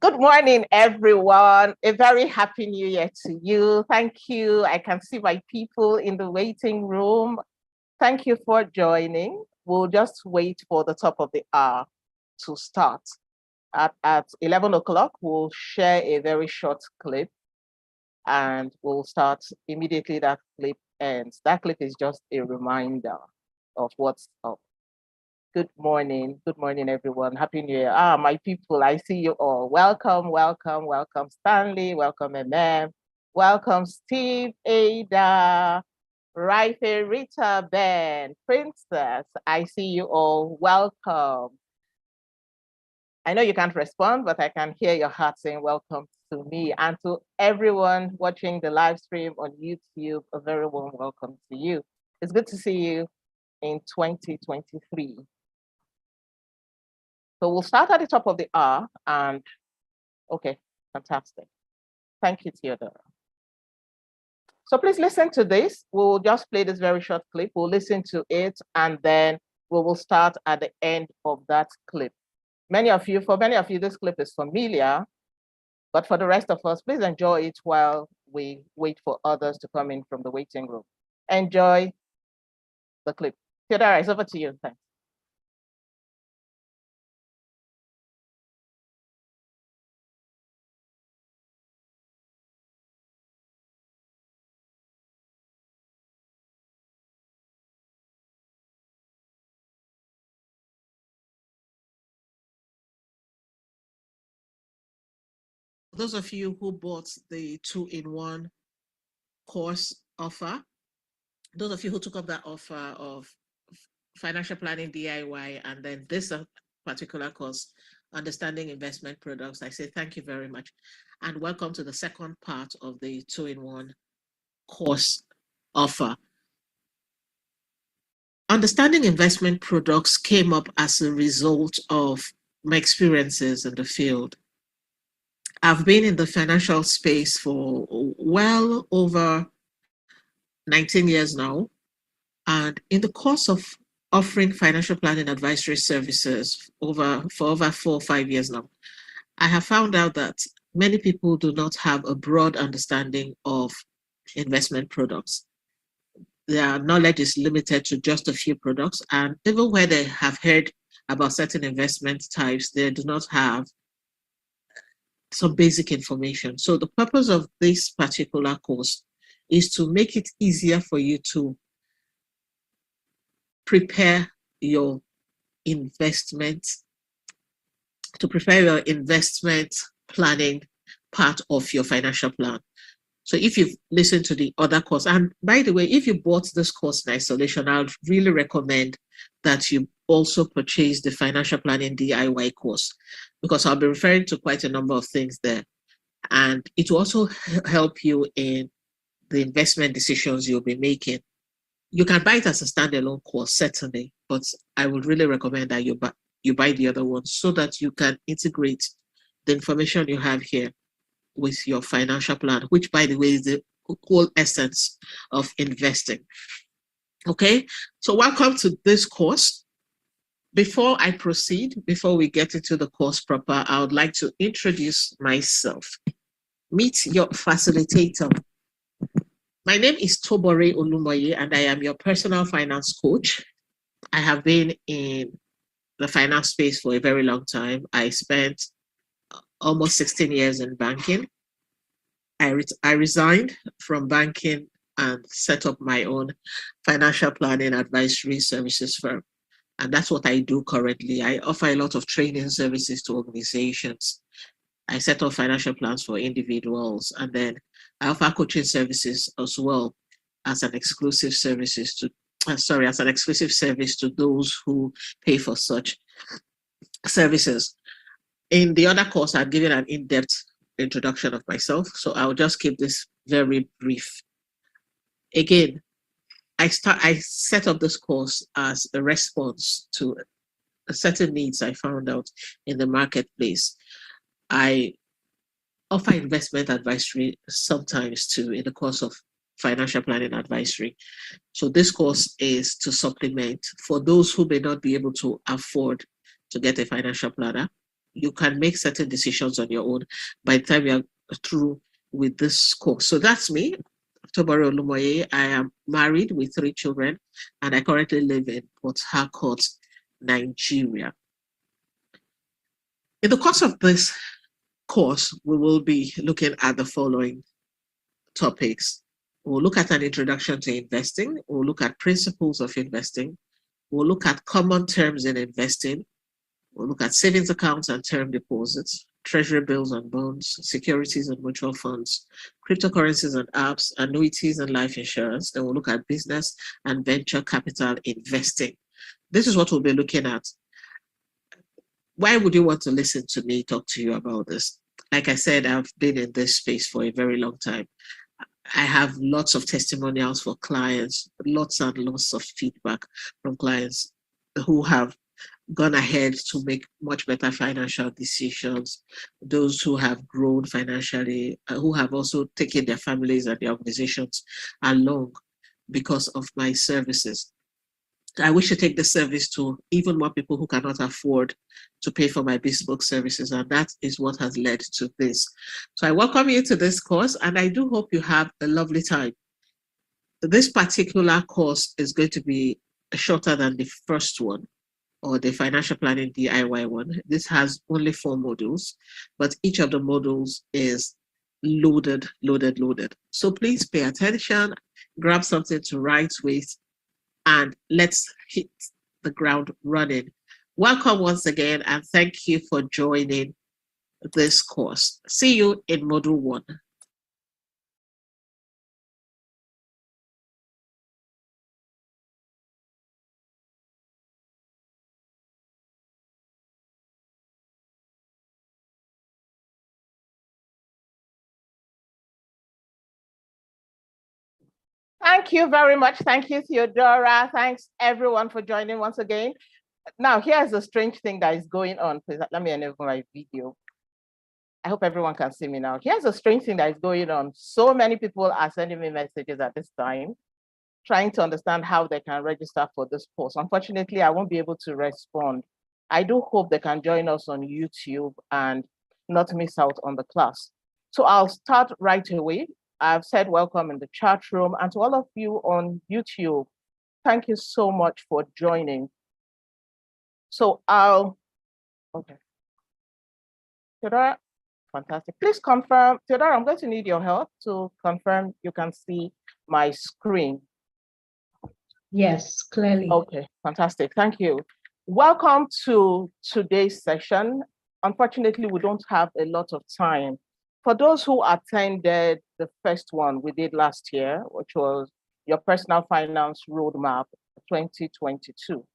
Good morning, everyone. A very happy new year to you. Thank you. I can see my people in the waiting room. Thank you for joining. We'll just wait for the top of the hour to start. At 11 o'clock, we'll share a very short clip and we'll start immediately that clip ends. That clip is just a reminder of what's up. Good morning, everyone. Happy New Year. My people, I see you all. Welcome, Stanley. Welcome, MM. Welcome, Steve, Ada, Raife, Rita, Ben, Princess. I see you all. Welcome. I know you can't respond, but I can hear your heart saying welcome to me, and to everyone watching the live stream on YouTube. A very warm welcome to you. It's good to see you in 2023. So we'll start at the top of the hour and, okay, fantastic. Thank you, Theodora. So please listen to this. We'll just play this very short clip. We'll listen to it and then we will start at the end of that clip. For many of you, this clip is familiar, but for the rest of us, please enjoy it while we wait for others to come in from the waiting room. Enjoy the clip. Theodora, it's over to you. Thanks. Those of you who bought the 2-in-1 course offer, those of you who took up that offer of financial planning DIY and then this particular course, understanding investment products, I say thank you very much and welcome to the second part of the 2-in-1 course offer. Understanding investment products came up as a result of my experiences in the field. I've been in the financial space for well over 19 years now. And in the course of offering financial planning advisory services for over 4 or 5 years now, I have found out that many people do not have a broad understanding of investment products. Their knowledge is limited to just a few products. And even where they have heard about certain investment types, they do not have some basic information. So the purpose of this particular course is to make it easier for you to prepare your investment planning part of your financial plan. So if you've listened to the other course, and by the way, if you bought this course in isolation, I would really recommend that you also purchase the financial planning DIY course, because I'll be referring to quite a number of things there. And it will also help you in the investment decisions you'll be making. You can buy it as a standalone course, certainly, but I would really recommend that you buy the other one so that you can integrate the information you have here with your financial plan, which, by the way, is the whole essence of investing. Okay, so welcome to this course. Before I proceed, before we get into the course proper, I would like to introduce myself. Meet your facilitator. My name is Tobore Olumoye, and I am your personal finance coach. I have been in the finance space for a very long time. I spent almost 16 years in banking. I resigned from banking and set up my own financial planning advisory services firm. And that's what I do currently. I offer a lot of training services to organizations. I set up financial plans for individuals, and then I offer coaching services as well as an exclusive service to those who pay for such services. In the other course, I've given an in-depth introduction of myself, so I'll just keep this very brief. Again, I set up this course as a response to certain needs I found out in the marketplace. I offer investment advisory sometimes too in the course of financial planning advisory. So this course is to supplement for those who may not be able to afford to get a financial planner. you can make certain decisions on your own by the time you are through with this course. So that's me, Tobore Olumoye. I am married with 3 children, and I currently live in Port Harcourt, Nigeria. In the course of this course, we will be looking at the following topics. We'll look at an introduction to investing. We'll look at principles of investing. We'll look at common terms in investing. We'll look at savings accounts and term deposits, treasury bills and bonds, securities and mutual funds, cryptocurrencies and apps, annuities and life insurance. Then we'll look at business and venture capital investing. This is what we'll be looking at. Why would you want to listen to me talk to you about this? Like I said, I've been in this space for a very long time. I have lots of testimonials for clients, lots and lots of feedback from clients who have gone ahead to make much better financial decisions, those who have grown financially, who have also taken their families and their organizations along because of my services. I wish to take the service to even more people who cannot afford to pay for my bespoke services, and that is what has led to this. So I welcome you to this course, and I do hope you have a lovely time. This particular course is going to be shorter than the first one, or the financial planning DIY one. This has only 4 modules, but each of the modules is loaded. So please pay attention, grab something to write with, and let's hit the ground running. Welcome once again, and thank you for joining this course. See you in Module 1. Thank you very much. Thank you, Theodora. Thanks, everyone, for joining once again. Now, here's a strange thing that is going on. Please let me enable my video. I hope everyone can see me now. Here's a strange thing that is going on. So many people are sending me messages at this time, trying to understand how they can register for this course. Unfortunately, I won't be able to respond. I do hope they can join us on YouTube and not miss out on the class. So I'll start right away. I've said welcome in the chat room, and to all of you on YouTube, thank you so much for joining. So okay. Theodora, fantastic. Please confirm, Theodora, I'm going to need your help to confirm you can see my screen. Yes, clearly. Okay, fantastic. Thank you. Welcome to today's session. Unfortunately, we don't have a lot of time. For those who attended the first one we did last year, which was your personal finance roadmap 2022.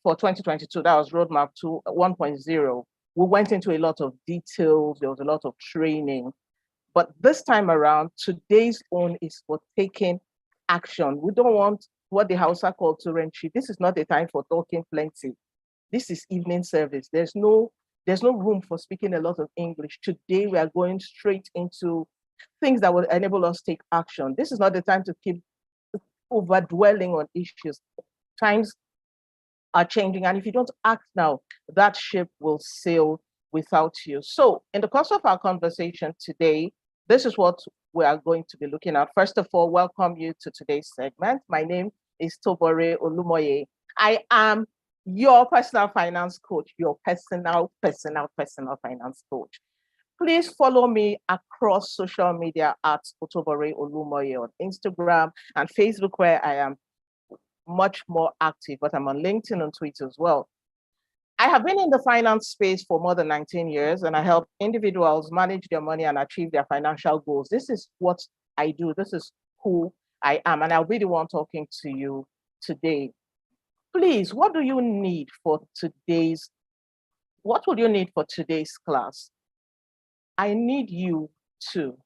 For 2022, that was roadmap 1.0. We went into a lot of details. There was a lot of training. But this time around, today's own is for taking action. We don't want what the Hausa call Turenchi. This is not a time for talking plenty. This is evening service. There's no room for speaking a lot of English. Today, we are going straight into things that will enable us to take action. This is not the time to keep over-dwelling on issues. Times are changing, and if you don't act now, that ship will sail without you. So in the course of our conversation today, this is what we are going to be looking at. First of all, welcome you to today's segment. My name is Tobore Olumoye. I am your personal finance coach, your personal finance coach. Please follow me across social media at Tobore Olumoye on Instagram and Facebook, where I am much more active, but I'm on LinkedIn and Twitter as well. I have been in the finance space for more than 19 years, and I help individuals manage their money and achieve their financial goals. This is what I do. This is who I am, and I'll be the one talking to you today. Please, what will you need for today's class? I need you to,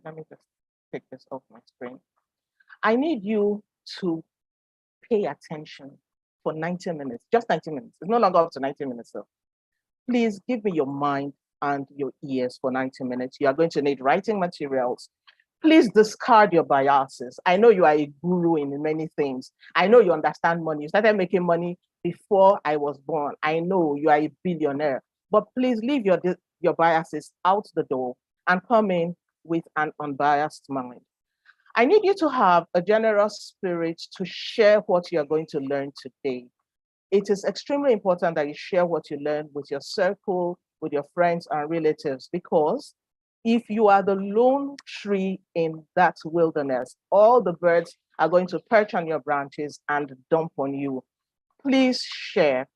let me just take this off my screen. I need you to pay attention for 90 minutes, just 90 minutes. It's no longer up to 90 minutes. So please give me your mind and your ears for 90 minutes. You are going to need writing materials. Please discard your biases. I know you are a guru in many things. I know you understand money. You started making money before I was born. I know you are a billionaire, but please leave your biases out the door and come in with an unbiased mind. I need you to have a generous spirit to share what you're going to learn today. It is extremely important that you share what you learn with your circle, with your friends and relatives, because if you are the lone tree in that wilderness, all the birds are going to perch on your branches and dump on you. Please share.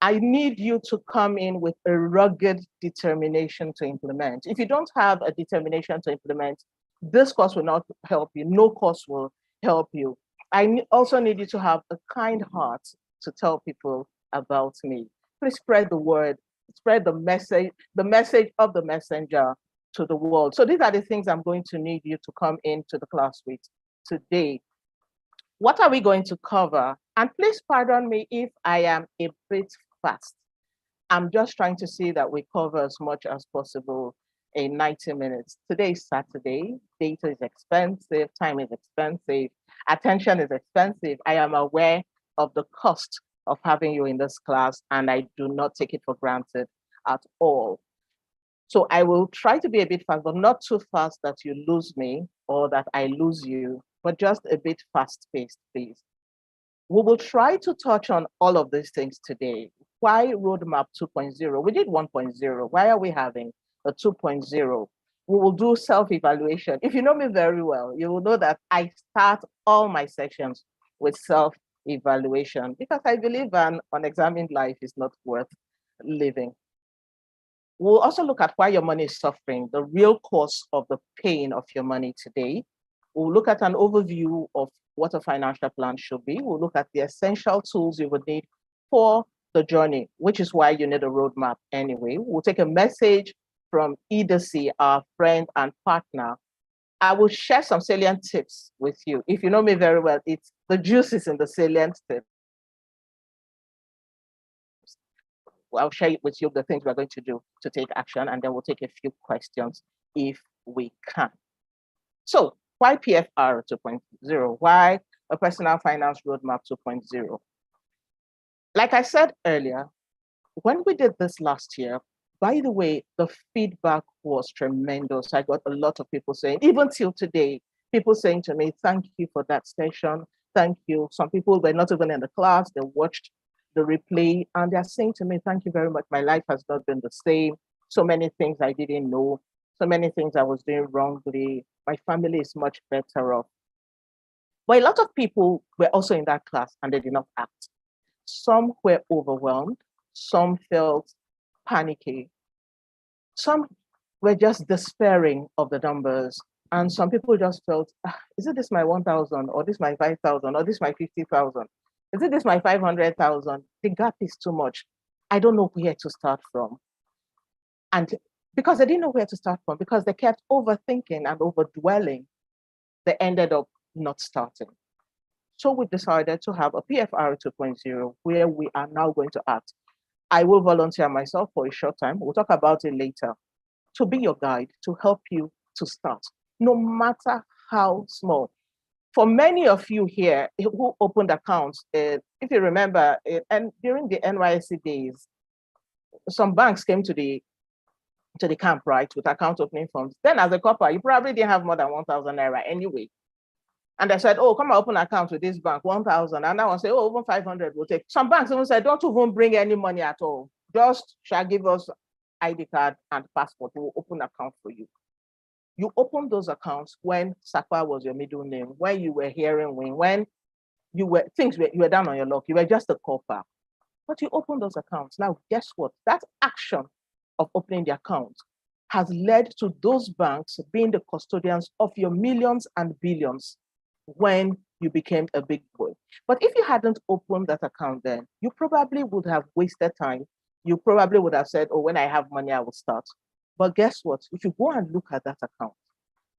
I need you to come in with a rugged determination to implement. If you don't have a determination to implement, this course will not help you. No course will help you. I also need you to have a kind heart to tell people about me. Please spread the word, spread the message of the messenger to the world. So these are the things I'm going to need you to come into the class with today. What are we going to cover? And please pardon me if I am a bit fast. I'm just trying to see that we cover as much as possible in 90 minutes. Today is Saturday. Data is expensive, time is expensive, attention is expensive. I am aware of the cost of having you in this class, and I do not take it for granted at all. So I will try to be a bit fast, but not too fast that you lose me or that I lose you, but just a bit fast-paced, please. We will try to touch on all of these things today. Why Roadmap 2.0? We did 1.0. Why are we having a 2.0? We will do self-evaluation. If you know me very well, you will know that I start all my sessions with self-evaluation because I believe an unexamined life is not worth living. We'll also look at why your money is suffering, the real cause of the pain of your money today. We'll look at an overview of what a financial plan should be. We'll look at the essential tools you would need for the journey, which is why you need a roadmap anyway. We'll take a message from Edc, our friend and partner. I will share some salient tips with you. If you know me very well, it's the juice is in the salient tips. I'll share with you the things we're going to do to take action, and then we'll take a few questions if we can. So why PFR 2.0? Why a personal finance roadmap 2.0? Like I said earlier, when we did this last year, by the way, the feedback was tremendous. I got a lot of people saying, even till today, people saying to me, thank you for that session. Thank you. Some people were not even in the class, they watched the replay, and they're saying to me, thank you very much. My life has not been the same. So many things I didn't know, so many things I was doing wrongly. My family is much better off. But a lot of people were also in that class and they did not act. Some were overwhelmed, some felt panicky, some were just despairing of the numbers. And some people just felt, is it this my 1,000 or this my 5,000 or this my 50,000? Is it this my 500,000? The gap is too much. I don't know where to start from. And because they didn't know where to start from, because they kept overthinking and overdwelling, they ended up not starting. So we decided to have a PFR 2.0 where we are now going to act. I will volunteer myself for a short time. We'll talk about it later, to be your guide, to help you to start, no matter how small. For many of you here who opened accounts, if you remember, and during the NYSC days, some banks came to the camp, right, with account opening forms. Then as a corporate, you probably didn't have more than 1,000 naira anyway. And they said, oh, come and open account with this bank, 1,000. And I will say, oh, even 500 will take. Some banks even said, don't even bring any money at all. Just shall give us ID card and passport. We will open account for you. You opened those accounts when Sakwa was your middle name, when you were hearing when you were you were down on your luck, you were just a corper. But you opened those accounts. Now, guess what? That action of opening the account has led to those banks being the custodians of your millions and billions when you became a big boy. But if you hadn't opened that account then, you probably would have wasted time. You probably would have said, oh, when I have money, I will start. But guess what? If you go and look at that account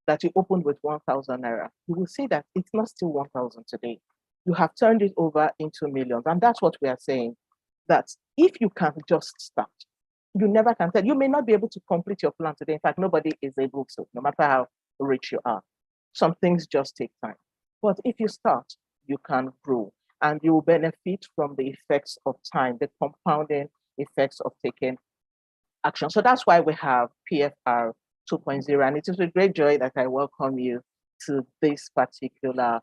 that you opened with 1,000 naira, you will see that it's not still 1,000 today. You have turned it over into millions. And that's what we are saying, that if you can just start, you never can tell. You may not be able to complete your plan today. In fact, nobody is able to, no matter how rich you are. Some things just take time. But if you start, you can grow. and you will benefit from the effects of time, the compounding effects of taking action. So that's why we have PFR 2.0, and it is with great joy that I welcome you to this particular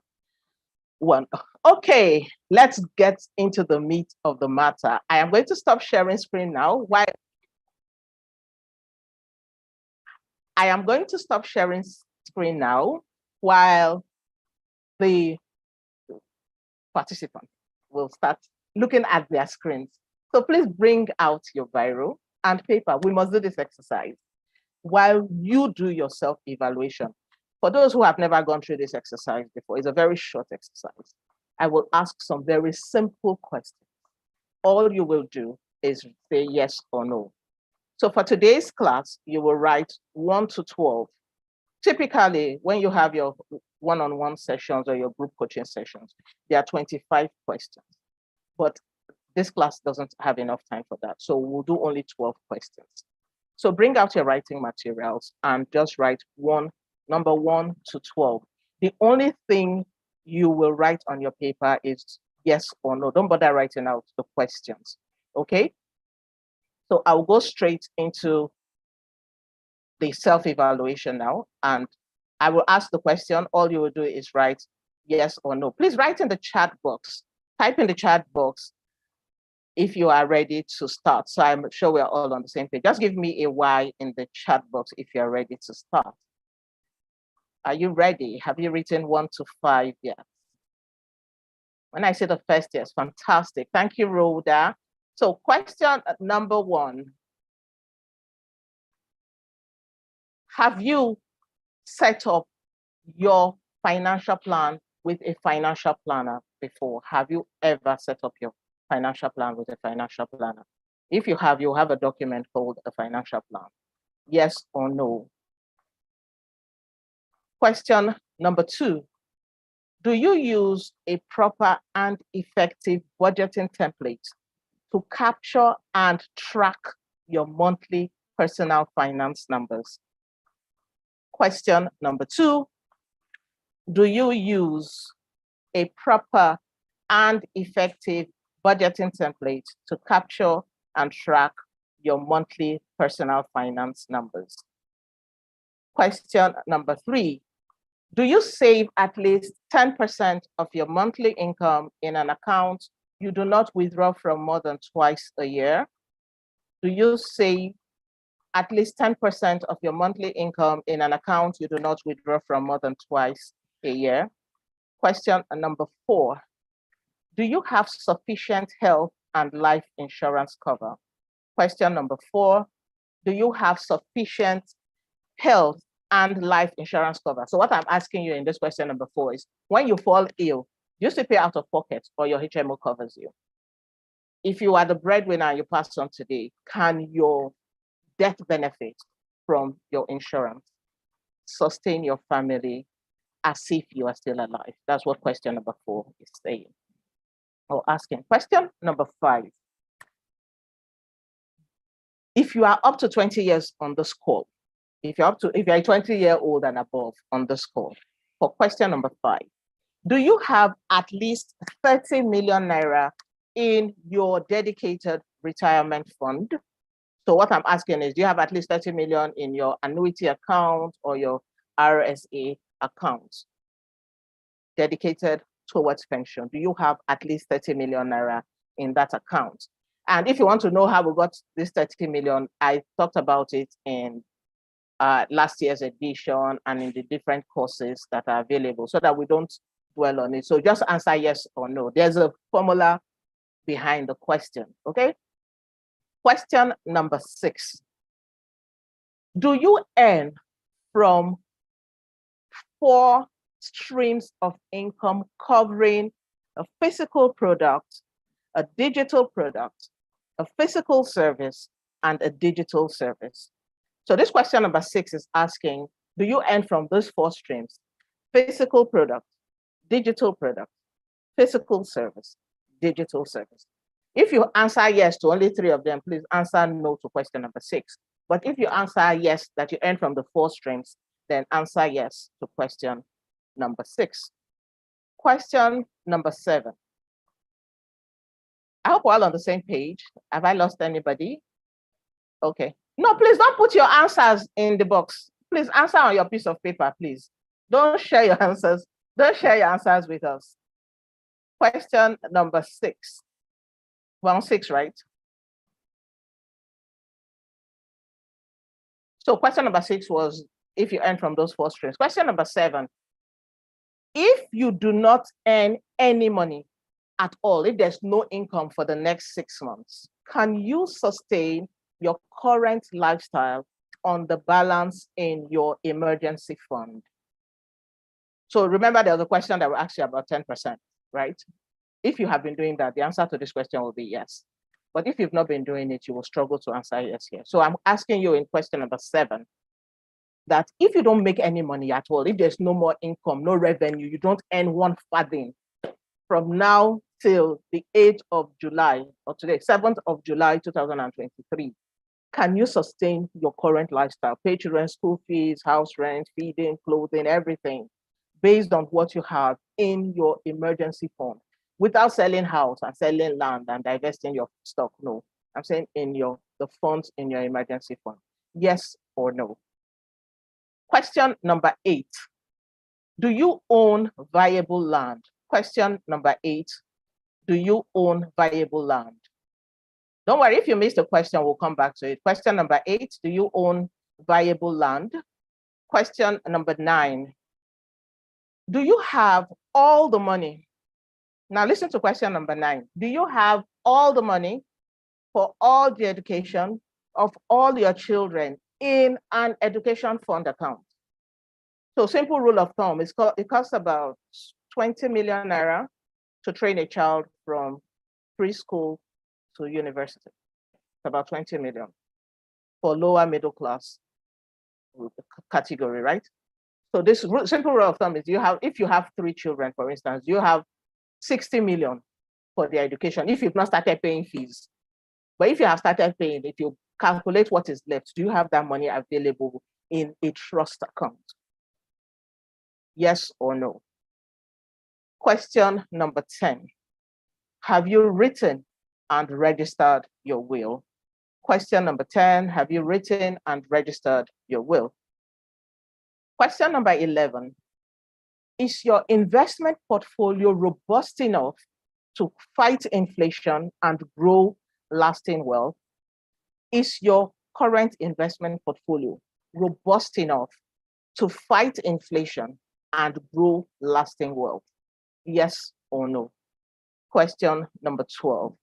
one. Okay, let's get into the meat of the matter. I am going to stop sharing screen now. I am going to stop sharing screen now while the participants will start looking at their screens. So please bring out your biro and paper. We must do this exercise while you do your self-evaluation. For those who have never gone through this exercise before, it's a very short exercise. I will ask some very simple questions. All you will do is say yes or no. So for today's class, you will write 1 to 12. Typically, when you have your one-on-one sessions or your group coaching sessions, there are 25 questions. But this class doesn't have enough time for that. So we'll do only 12 questions. So bring out your writing materials and just write number 1 to 12. The only thing you will write on your paper is yes or no. Don't bother writing out the questions, okay? So I'll go straight into the self-evaluation now, and I will ask the question. All you will do is write yes or no. Please write in the chat box. Type in the chat box if you are ready to start. So I'm sure we're all on the same page. Just give me a Y in the chat box if you're ready to start. Are you ready? Have you written 1 to 5 yet? When I say the first, yes, fantastic. Thank you, Rhoda. So question number 1. Have you set up your financial plan with a financial planner before? Have you ever set up your financial plan with a financial planner? If you have, you'll have a document called a financial plan. Yes or no? Question number 2. Do you use a proper and effective budgeting template to capture and track your monthly personal finance numbers? Question number 2. Do you use a proper and effective budgeting template to capture and track your monthly personal finance numbers? Question number 3. Do you save at least 10% of your monthly income in an account you do not withdraw from more than twice a year? Do you save at least 10% of your monthly income in an account you do not withdraw from more than twice a year? Question number 4. Do you have sufficient health and life insurance cover? Question number 4. Do you have sufficient health and life insurance cover? So what I'm asking you in this question number 4 is, when you fall ill, do you still pay out of pocket or your HMO covers you? If you are the breadwinner and you pass on today, can your death benefit from your insurance sustain your family as if you are still alive? That's what question number 4 is saying or asking. Question number 5. If you are up to 20 years on this call, if you're a 20-year-old and above on this call, for question number 5, do you have at least 30 million naira in your dedicated retirement fund? So what I'm asking is, do you have at least 30 million in your annuity account or your RSA account dedicated towards pension? Do you have at least 30 million naira in that account? And if you want to know how we got this 30 million, I talked about it in last year's edition and in the different courses that are available, so that we don't dwell on it. So just answer yes or no. There's a formula behind the question, okay? Question number 6. Do you earn from 4 streams of income covering a physical product, a digital product, a physical service, and a digital service? So this question number 6 is asking, do you earn from those 4 streams? Physical product, digital product, physical service, digital service. If you answer yes to only 3 of them, please answer no to question number 6. But if you answer yes, that you earn from the 4 streams, then answer yes to question number 6. Question number 7. I hope we're all on the same page. Have I lost anybody? Okay. No, please don't put your answers in the box. Please answer on your piece of paper, please. Don't share your answers. Don't share your answers with us. Question number 6. We're on 6, right? So question number 6 was if you earn from those 4 streams. Question number 7, if you do not earn any money at all, if there's no income for the next 6 months, can you sustain your current lifestyle on the balance in your emergency fund? So remember, there was a question that will ask you about 10%, right? If you have been doing that, the answer to this question will be yes. But if you've not been doing it, you will struggle to answer yes here. So I'm asking you in question number 7, that if you don't make any money at all, if there's no more income, no revenue, you don't earn 1 farthing from now till the 8th of July, or today, 7th of July, 2023, can you sustain your current lifestyle, pay children's school fees, house rent, feeding, clothing, everything, based on what you have in your emergency fund, without selling house and selling land and divesting your stock? No, I'm saying in the funds in your emergency fund. Yes or no? Question number 8, do you own viable land? Question number 8, do you own viable land? Don't worry, if you missed the question, we'll come back to it. Question number 8, do you own viable land? Question number 9, do you have all the money? Now listen to question number 9. Do you have all the money for all the education of all your children in an education fund account? So simple rule of thumb, it costs about 20 million naira to train a child from preschool to university. It's about 20 million for lower middle class category, right? So this simple rule of thumb is if you have 3 children, for instance, you have 60 million for their education if you've not started paying fees. But if you have started paying, if you calculate what is left, do you have that money available in a trust account? Yes or no? Question number 10, have you written and registered your will? Question number 10, have you written and registered your will? Question number 11, is your investment portfolio robust enough to fight inflation and grow lasting wealth? Is your current investment portfolio robust enough to fight inflation and grow lasting wealth? Yes or no? Question number 12.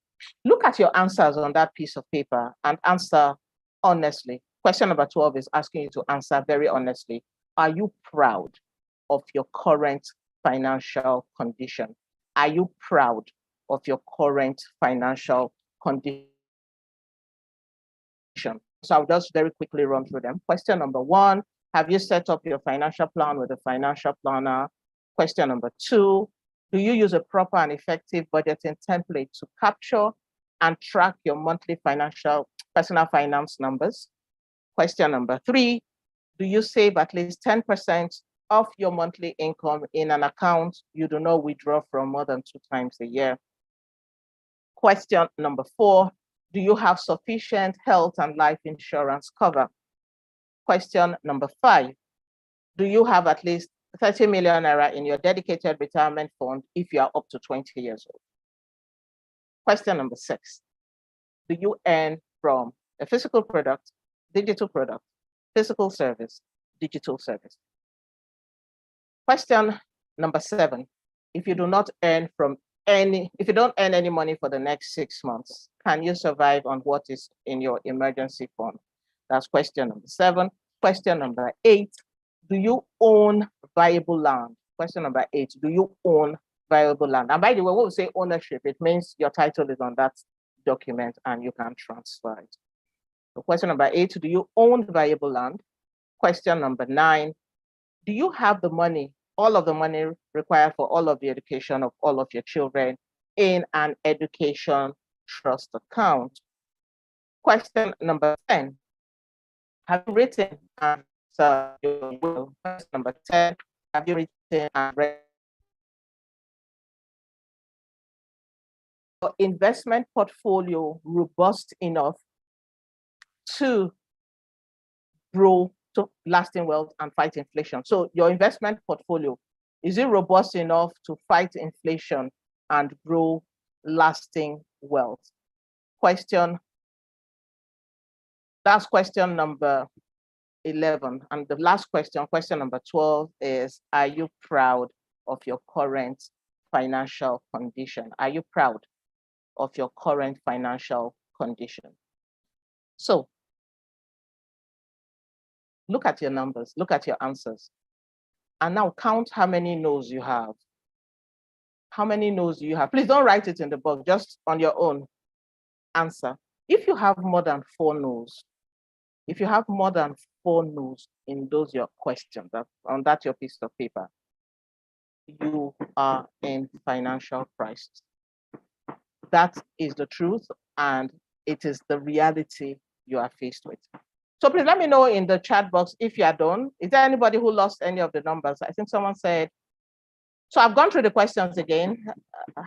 Look at your answers on that piece of paper and answer honestly. Question number 12 is asking you to answer very honestly. Are you proud of your current financial condition? Are you proud of your current financial condition? So I'll just very quickly run through them. Question number 1, have you set up your financial plan with a financial planner? Question number 2, do you use a proper and effective budgeting template to capture and track your monthly personal finance numbers? Question number 3, do you save at least 10% of your monthly income in an account you do not withdraw from more than 2 times a year? Question number 4, do you have sufficient health and life insurance cover? Question number 5, do you have at least 30 million naira in your dedicated retirement fund if you are up to 20 years old? Question number 6, do you earn from a physical product, digital product, physical service, digital service? Question number 7, if you don't earn any money for the next 6 months, can you survive on what is in your emergency fund? That's question number 7. Question number 8, do you own viable land? Question number 8, do you own viable land? And by the way, when we say ownership, it means your title is on that document and you can transfer it. So question number 8, do you own viable land? Question number 9, do you have the money, all of the money required for all of the education of all of your children in an education trust account? Question number 10, have you written and your will? Question number 10, have you written and read investment portfolio robust enough to grow to lasting wealth and fight inflation? So your investment portfolio, is it robust enough to fight inflation and grow lasting wealth? That's question number 11. And the last question number 12 is, are you proud of your current financial condition? Are you proud of your current financial condition? So look at your numbers, look at your answers, and now count how many no's you have. How many no's do you have? Please don't write it in the book, just on your own answer. If you have more than 4 no's, if you have more than 4 no's in those your questions, on that your piece of paper, you are in financial crisis. That is the truth, and it is the reality you are faced with. So please let me know in the chat box if you are done. Is there anybody who lost any of the numbers? I think someone said, so I've gone through the questions again.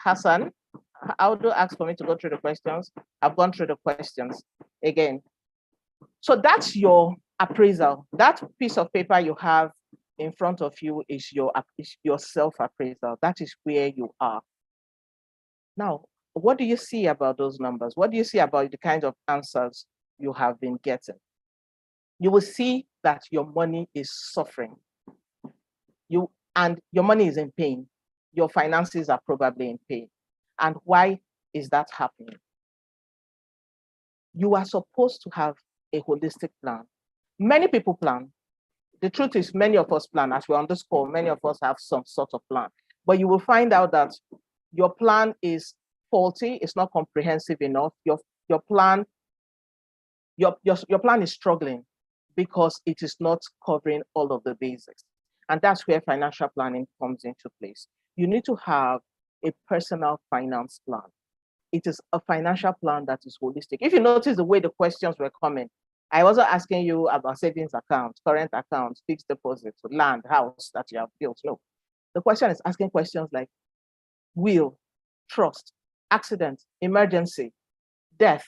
Hassan, how do ask for me to go through the questions? I've gone through the questions again. So that's your appraisal. That piece of paper you have in front of you is your self-appraisal. That is where you are. Now, what do you see about those numbers? What do you see about the kinds of answers you have been getting? You will see that your money is suffering. And your money is in pain. Your finances are probably in pain. And why is that happening? You are supposed to have a holistic plan. Many people plan. The truth is, many of us plan. As we're on this call, many of us have some sort of plan. But you will find out that your plan is faulty. It's not comprehensive enough. Your plan is struggling because it is not covering all of the basics. And that's where financial planning comes into place. You need to have a personal finance plan. It is a financial plan that is holistic. If you notice the way the questions were coming, I wasn't asking you about savings accounts, current accounts, fixed deposits, land, house that you have built. No. The question is asking questions like will, trust, accident, emergency, death.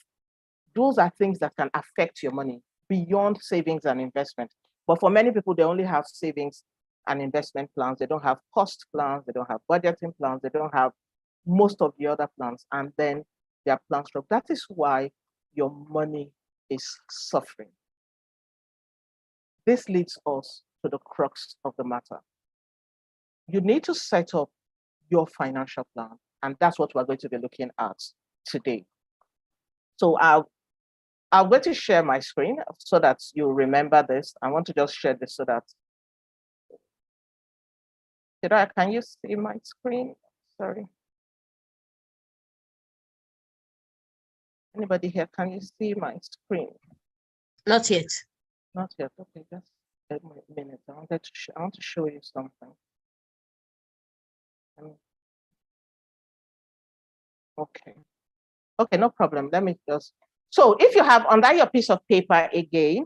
Those are things that can affect your money beyond savings and investment. But for many people, they only have savings and investment plans. They don't have cost plans. They don't have budgeting plans. They don't have most of the other plans. And then their plans drop. That is why your money is suffering. This leads us to the crux of the matter. You need to set up your financial plan. And that's what we're going to be looking at today. So I'm going to share my screen so that you remember this. I want to just share this so that. Can you see my screen? Sorry. Anybody here, can you see my screen? Not yet. Not yet. Okay, just a minute. I want to show you something. Okay. Okay, no problem. Let me just. So if you have under your piece of paper again,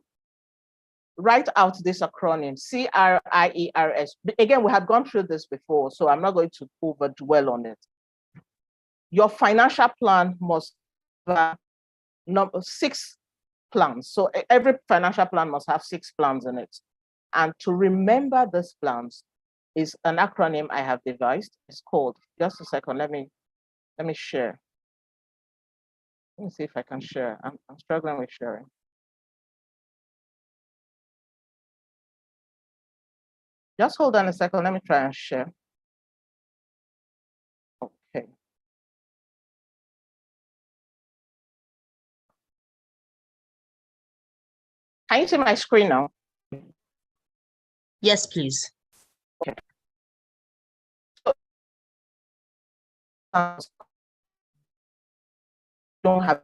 write out this acronym, CRIERS. Again, we have gone through this before, so I'm not going to overdwell on it. Your financial plan must have 6 plans. So every financial plan must have 6 plans in it. And to remember these plans is an acronym I have devised. It's called, just a second, let me share. Let me see if I can share. I'm struggling with sharing. Just hold on a second. Let me try and share. Okay. Can you see my screen now? Yes, please. Okay. Don't have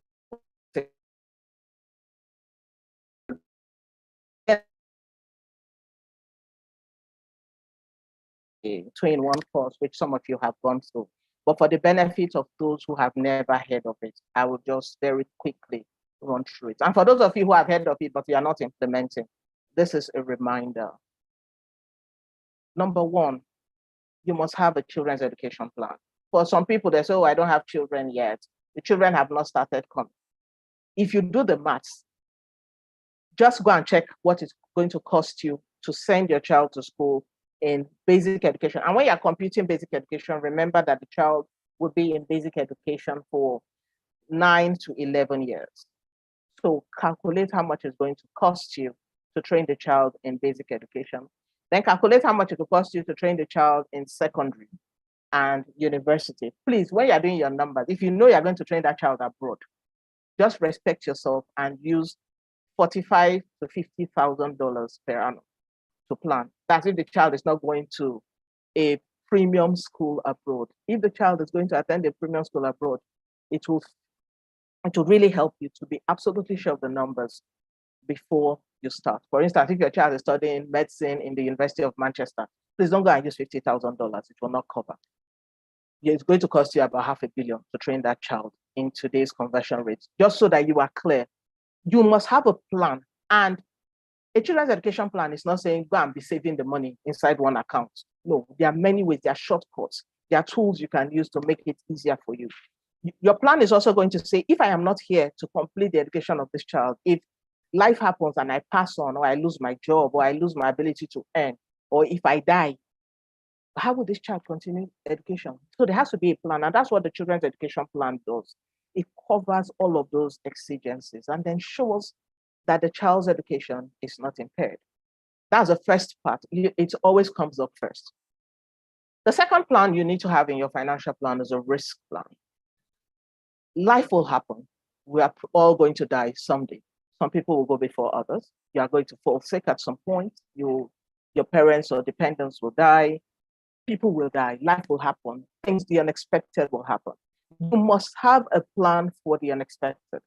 between one course, which some of you have gone through. But for the benefit of those who have never heard of it, I will just very quickly run through it. And for those of you who have heard of it, but you are not implementing, this is a reminder. Number 1, you must have a children's education plan. For some people, they say, oh, I don't have children yet. The children have not started coming. If you do the maths, just go and check what it's going to cost you to send your child to school in basic education. And when you're computing basic education, remember that the child will be in basic education for 9 to 11 years. So calculate how much it's going to cost you to train the child in basic education. Then calculate how much it will cost you to train the child in secondary and university. Please, when you're doing your numbers, if you know you're going to train that child abroad, just respect yourself and use $45,000 to $50,000 per annum to plan. That's if the child is not going to a premium school abroad. If the child is going to attend a premium school abroad, it will really help you to be absolutely sure of the numbers before you start. For instance, if your child is studying medicine in the University of Manchester, please don't go and use $50,000. It will not cover. It's going to cost you about $500 million to train that child in today's conversion rates, just so that you are clear. You must have a plan. And a children's education plan is not saying go and be saving the money inside one account. No, there are many ways, there are shortcuts, there are tools you can use to make it easier for you. Your plan is also going to say, if I am not here to complete the education of this child, if life happens and I pass on, or I lose my job, or I lose my ability to earn, or if I die, how will this child continue education? So there has to be a plan, and that's what the children's education plan does. It covers all of those exigencies and then shows that the child's education is not impaired. That's the first part. It always comes up first. The second plan you need to have in your financial plan is a risk plan. Life will happen. We are all going to die someday. Some people will go before others. You are going to fall sick at some point. Your parents or dependents will die. People will die. Life will happen. Things, the unexpected will happen. You must have a plan for the unexpected.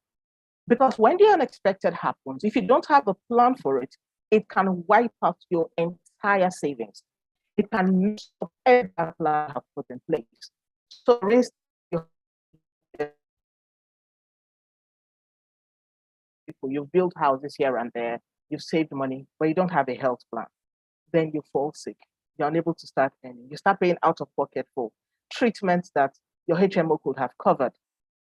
Because when the unexpected happens, if you don't have a plan for it, it can wipe out your entire savings. It can mess up every plan you have put in place. So, for instance, you've built houses here and there, you've saved money, but you don't have a health plan. Then you fall sick. You're unable to start earning. You start paying out of pocket for treatments that your HMO could have covered,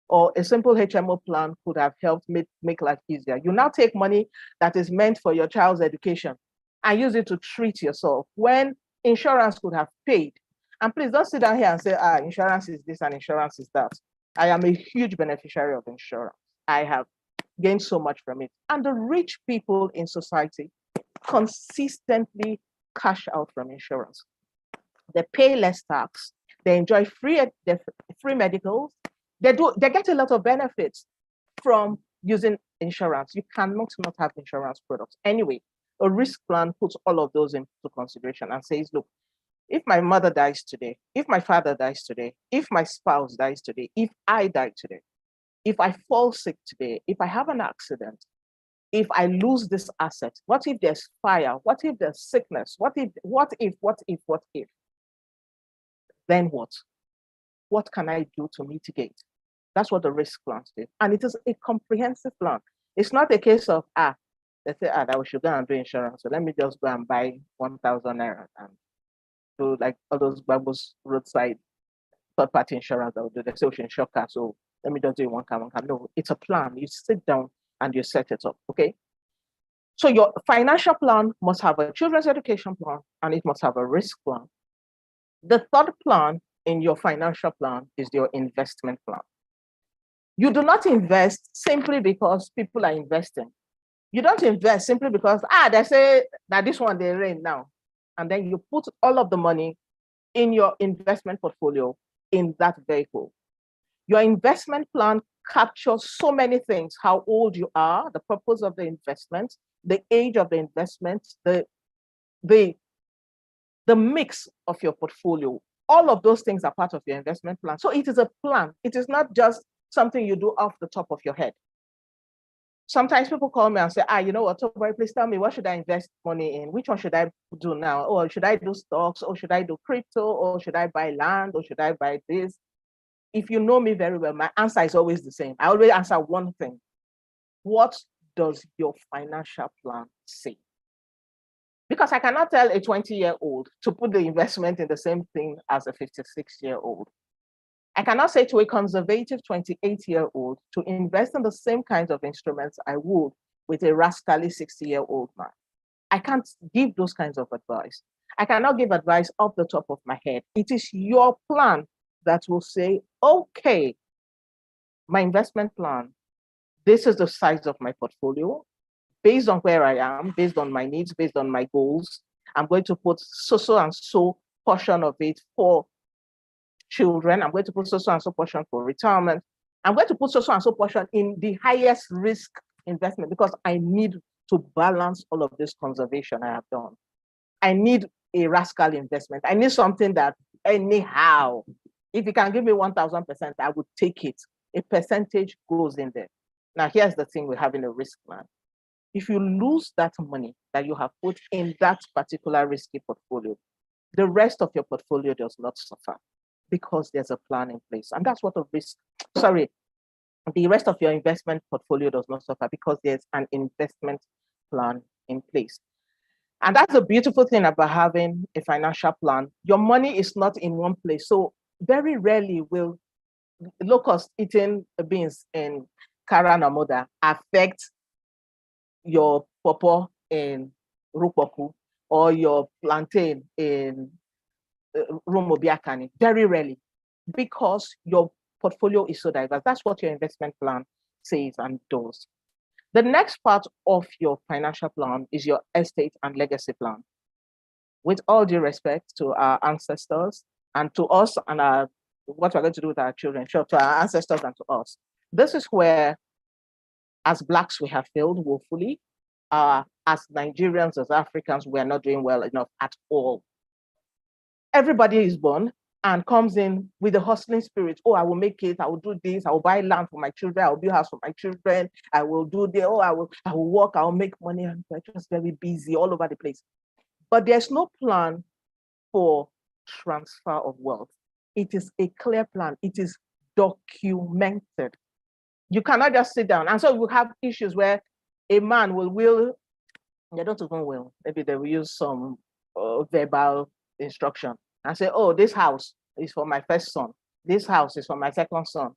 or a simple HMO plan could have helped make life easier. You now take money that is meant for your child's education and use it to treat yourself when insurance could have paid. And please don't sit down here and say, insurance is this and insurance is that. I am a huge beneficiary of insurance. I have gained so much from it. And the rich people in society consistently cash out from insurance. They pay less tax. They enjoy free medicals. They get a lot of benefits from using insurance. You cannot not have insurance products. Anyway, a risk plan puts all of those into consideration and says, look, if my mother dies today, if my father dies today, if my spouse dies today, if I die today, if I fall sick today, if I have an accident, if I lose this asset, what if there's fire? What if there's sickness? What if? Then what? What can I do to mitigate? That's what the risk plan is. And it is a comprehensive plan. It's not a case of, let's say, that we should go and do insurance. So let me just go and buy 1,000 naira and do like all those Babos roadside third-party insurance that will do. They say we should insure car. So let me just do one car. No, it's a plan. You sit down and you set it up, okay? So your financial plan must have a children's education plan and it must have a risk plan. The third plan in your financial plan is your investment plan. You do not invest simply because people are investing. You don't invest simply because, they say that this one they rain now. And then you put all of the money in your investment portfolio in that vehicle. Your investment plan captures so many things: how old you are, the purpose of the investment, the age of the investment, the mix of your portfolio. All of those things are part of your investment plan. So it is a plan. It is not just something you do off the top of your head. Sometimes people call me and say, you know what, Toby, please tell me, what should I invest money in? Which one should I do now? Or should I do stocks? Or should I do crypto? Or should I buy land? Or should I buy this? If you know me very well, my answer is always the same. I always answer one thing. What does your financial plan say? Because I cannot tell a 20-year-old to put the investment in the same thing as a 56-year-old. I cannot say to a conservative 28-year-old to invest in the same kinds of instruments I would with a rascally 60-year-old man. I can't give those kinds of advice. I cannot give advice off the top of my head. It is your plan that will say, okay, my investment plan, this is the size of my portfolio. Based on where I am, based on my needs, based on my goals, I'm going to put so and so portion of it for children. I'm going to put so and so portion for retirement. I'm going to put so and so portion in the highest risk investment because I need to balance all of this conservation I have done. I need a rascal investment. I need something that anyhow, if you can give me 1,000%, I would take it. A percentage goes in there. Now, here's the thing with having a risk plan. If you lose that money that you have put in that particular risky portfolio, the rest of your portfolio does not suffer because there's a plan in place. And that's what the rest of your investment portfolio does not suffer because there's an investment plan in place. And that's a beautiful thing about having a financial plan. Your money is not in one place. So very rarely will locust eating beans in Karanamoda affect your pawpaw in Rupoku or your plantain in Rumobiakani. Very rarely, because your portfolio is so diverse. That's what your investment plan says and does. The next part of your financial plan is your estate and legacy plan. With all due respect to our ancestors and to us and what we're going to do with our children, sure, to our ancestors and to us. This is where, as Blacks, we have failed woefully. As Nigerians, as Africans, we are not doing well enough at all. Everybody is born and comes in with a hustling spirit. Oh, I will make it. I will do this. I will buy land for my children. I will build a house for my children. I will do this. Oh, I will work. I will make money. And we're just very busy all over the place. But there's no plan for transfer of wealth. It is a clear plan. It is documented. You cannot just sit down. And so we have issues where a man will, they don't even will, maybe they will use some verbal instruction and say, oh, this house is for my first son. This house is for my second son.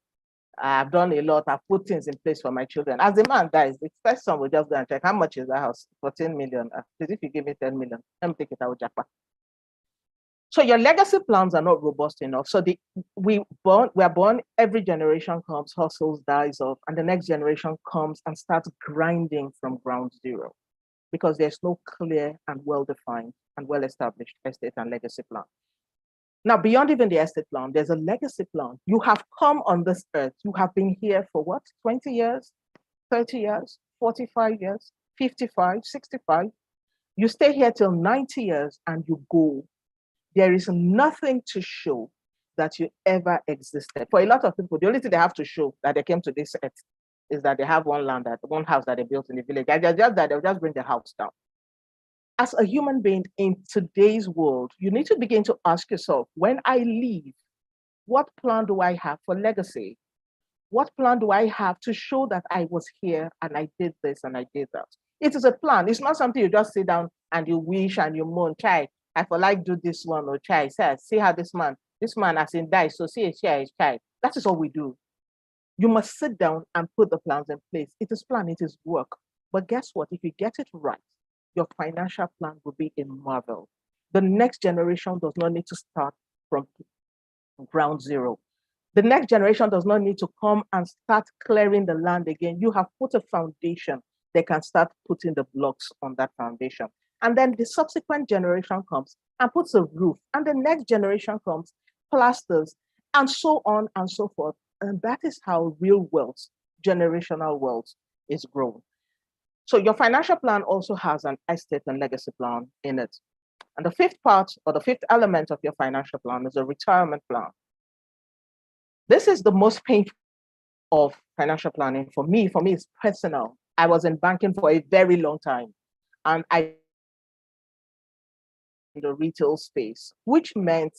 I've done a lot. I've put things in place for my children. As the man dies, the first son will just go and check, how much is the house? 14 million. Please, if you give me 10 million, let me take it out of Japan. So your legacy plans are not robust enough. So we are born, every generation comes, hustles, dies off, and the next generation comes and starts grinding from ground zero because there's no clear and well-defined and well-established estate and legacy plan. Now, beyond even the estate plan, there's a legacy plan. You have come on this earth. You have been here for what? 20 years, 30 years, 45 years, 55, 65. You stay here till 90 years and you go. There is nothing to show that you ever existed. For a lot of people, the only thing they have to show that they came to this earth is that they have one house that they built in the village. They'll just bring the house down. As a human being in today's world, you need to begin to ask yourself, when I leave, what plan do I have for legacy? What plan do I have to show that I was here and I did this and I did that? It is a plan. It's not something you just sit down and you wish and you moan, chai, I for like do this one, or chai, says, see how this man as in dies, so see a chai, chai. That is all we do. You must sit down and put the plans in place. It is plan, it is work. But guess what? If you get it right, your financial plan will be a marvel. The next generation does not need to start from ground zero. The next generation does not need to come and start clearing the land again. You have put a foundation. They can start putting the blocks on that foundation. And then the subsequent generation comes and puts a roof. And the next generation comes, plasters, and so on and so forth. And that is how real wealth, generational wealth, is grown. So your financial plan also has an estate and legacy plan in it. And the fifth part, or the fifth element of your financial plan, is a retirement plan. This is the most painful of financial planning for me. For me, it's personal. I was in banking for a very long time, and I in the retail space, which meant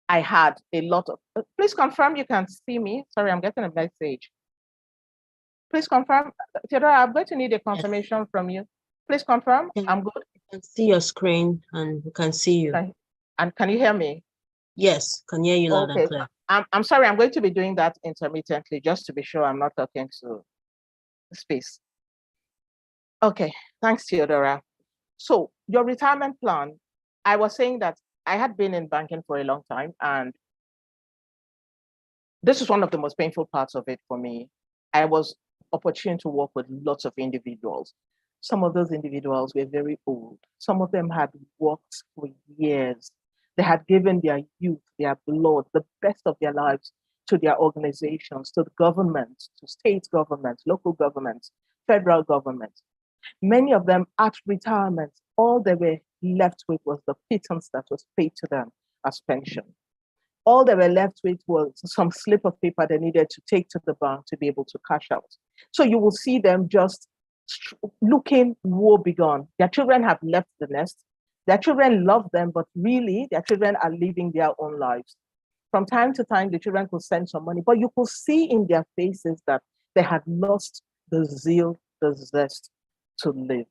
I had a lot of. Please confirm you can see me. Sorry, I'm getting a message. Please confirm, Theodore. I'm going to need a confirmation from you. Please confirm. I'm good. I can see your screen and we can see you. And can you hear me? Yes, can hear you loud and Okay. clear. I'm sorry, I'm going to be doing that intermittently just to be sure I'm not talking to space. Okay, thanks, Theodora. So your retirement plan, I was saying that I had been in banking for a long time, and this is one of the most painful parts of it for me. I was opportune to work with lots of individuals. Some of those individuals were very old. Some of them had worked for years. They had given their youth, their blood, the best of their lives to their organizations, to the government, to state governments, local governments, federal governments. Many of them at retirement, all they were left with was the pittance that was paid to them as pension. All they were left with was some slip of paper they needed to take to the bank to be able to cash out. So you will see them just looking woebegone. Their children have left the nest. Their children love them, but really their children are living their own lives. From time to time, the children could send some money, but you could see in their faces that they had lost the zeal, the zest to live.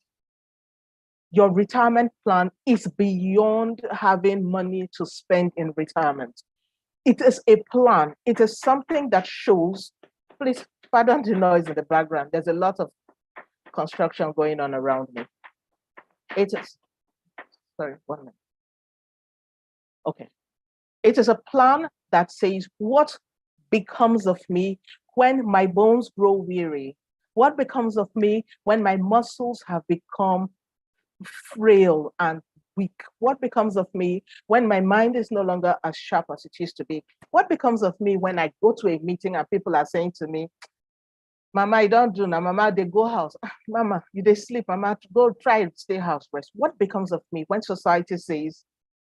Your retirement plan is beyond having money to spend in retirement. It is a plan. It is something that shows, please pardon the noise in the background. There's a lot of construction going on around me. It is, sorry, 1 minute. Okay. It is a plan that says what becomes of me when my bones grow weary? What becomes of me when my muscles have become frail and weak? What becomes of me when my mind is no longer as sharp as it used to be? What becomes of me when I go to a meeting and people are saying to me, Mama, you don't do now. Mama, they go house. Mama, you they sleep. Mama, go try and stay house rest. What becomes of me when society says,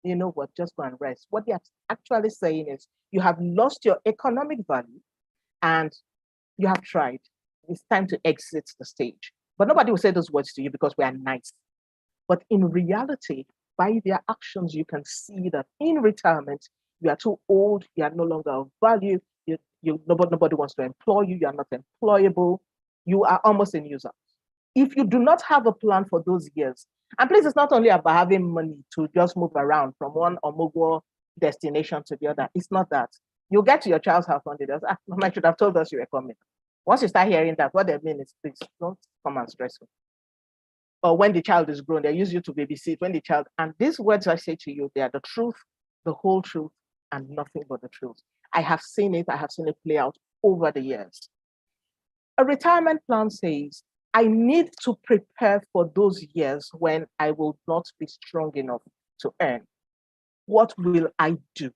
you know what, just go and rest? What they're actually saying is you have lost your economic value and you have tried. It's time to exit the stage. But nobody will say those words to you because we are nice. But in reality, by their actions, you can see that in retirement, you are too old, you are no longer of value, nobody wants to employ you, you are not employable, you are almost a user. If you do not have a plan for those years, and please, it's not only about having money to just move around from one Omogo destination to the other. It's not that. You get to your child's house one day, Mama should have told us you were coming. Once you start hearing that, what they mean is, please don't come and stress me. Or when the child is grown, they use you to babysit when the child, and these words I say to you, they are the truth, the whole truth, and nothing but the truth. I have seen it play out over the years. A retirement plan says, I need to prepare for those years when I will not be strong enough to earn. What will I do?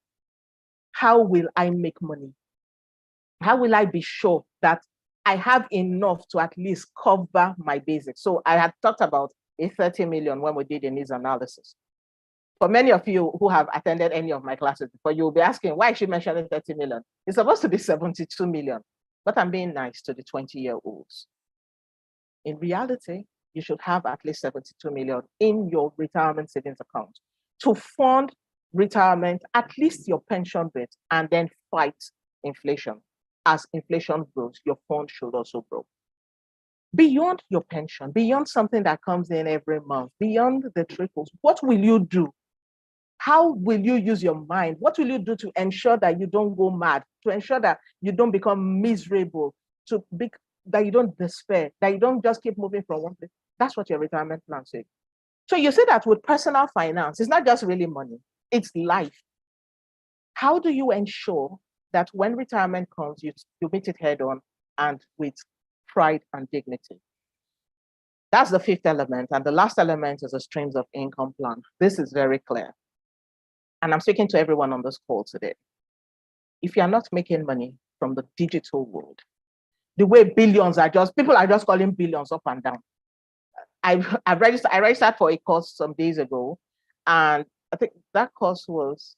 How will I make money? How will I be sure that I have enough to at least cover my basics? So I had talked about a 30 million when we did a needs analysis. For many of you who have attended any of my classes before, you'll be asking, why is she mentioning 30 million? It's supposed to be 72 million, but I'm being nice to the 20-year-olds. In reality, you should have at least 72 million in your retirement savings account to fund retirement, at least your pension bit, and then fight inflation. As inflation grows, your fund should also grow. Beyond your pension, beyond something that comes in every month, beyond the trickles, what will you do? How will you use your mind? What will you do to ensure that you don't go mad, to ensure that you don't become miserable, that you don't despair, that you don't just keep moving from one place? That's what your retirement plan says. So you see that with personal finance, it's not just really money, it's life. How do you ensure that when retirement comes, you meet it head on and with pride and dignity? That's the fifth element. And the last element is a streams of income plan. This is very clear. And I'm speaking to everyone on this call today. If you're not making money from the digital world, the way billions are just, people are just calling billions up and down. I registered for a course some days ago, and I think that course was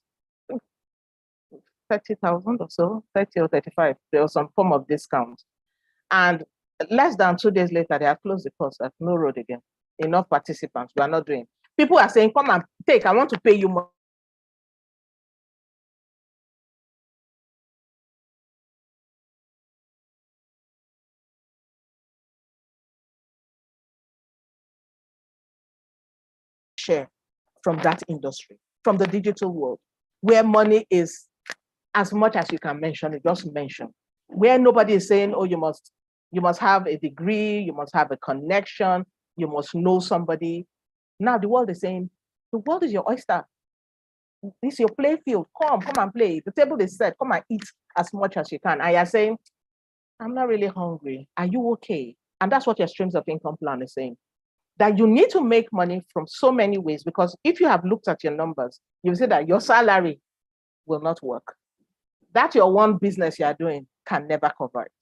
30,000 or so, 30 or 35. There was some form of discount. And less than 2 days later, they have closed the course at no road again. Enough participants, we are not doing. People are saying, come and take, I want to pay you more. Share from that industry, from the digital world. where money is as much as you can mention it, just mention. Where nobody is saying, oh, you must have a degree, you must have a connection, you must know somebody. Now the world is saying, the world is your oyster. This is your play field. Come and play. The table is set. Come and eat as much as you can. And you're saying, I'm not really hungry. Are you okay? And that's what your streams of income plan is saying. That you need to make money from so many ways, because if you have looked at your numbers, you see that your salary will not work. That your one business you are doing can never cover it.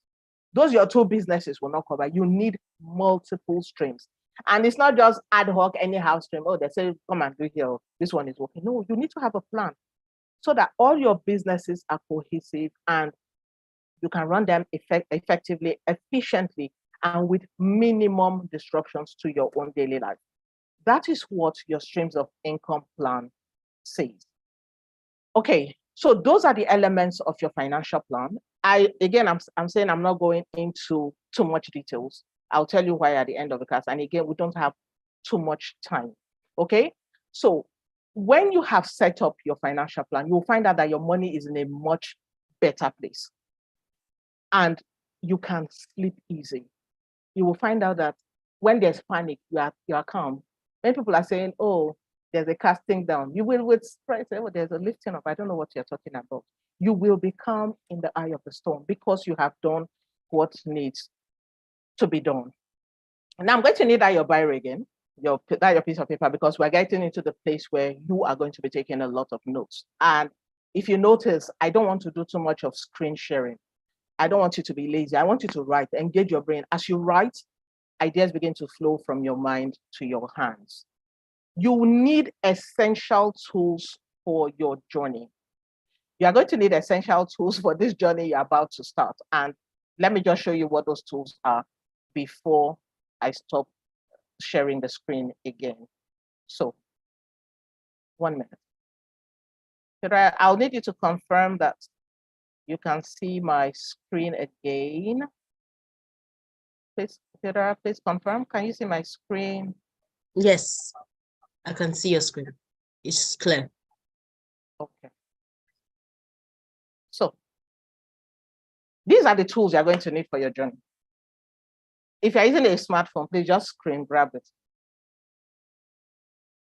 Those your two businesses will not cover. You need multiple streams. And it's not just ad hoc, anyhow stream. Oh, they say, come and do here. This one is working. No, you need to have a plan so that all your businesses are cohesive and you can run them effectively, efficiently, and with minimum disruptions to your own daily life. That is what your streams of income plan says. Okay, so those are the elements of your financial plan. I'm saying I'm not going into too much details. I'll tell you why at the end of the class. And again, we don't have too much time. Okay, so when you have set up your financial plan, you'll find out that your money is in a much better place. And you can sleep easy. You will find out that when there's panic, you are calm. When people are saying, oh, there's a casting down, you will with surprise say, oh, there's a lifting up. I don't know what you're talking about. You will be calm in the eye of the storm because you have done what needs to be done. Now I'm going to need that your biro again, your piece of paper, because we're getting into the place where you are going to be taking a lot of notes. And if you notice, I don't want to do too much of screen sharing. I don't want you to be lazy. I want you to write, engage your brain. As you write, ideas begin to flow from your mind to your hands. You need essential tools for your journey. You are going to need essential tools for this journey you're about to start. And let me just show you what those tools are before I stop sharing the screen again. So, 1 minute. I'll need you to confirm that you can see my screen again. Please, Peter, please confirm. Can you see my screen? Yes, I can see your screen. It's clear. Okay. So, these are the tools you're going to need for your journey. If you're using a smartphone, please just screen grab it.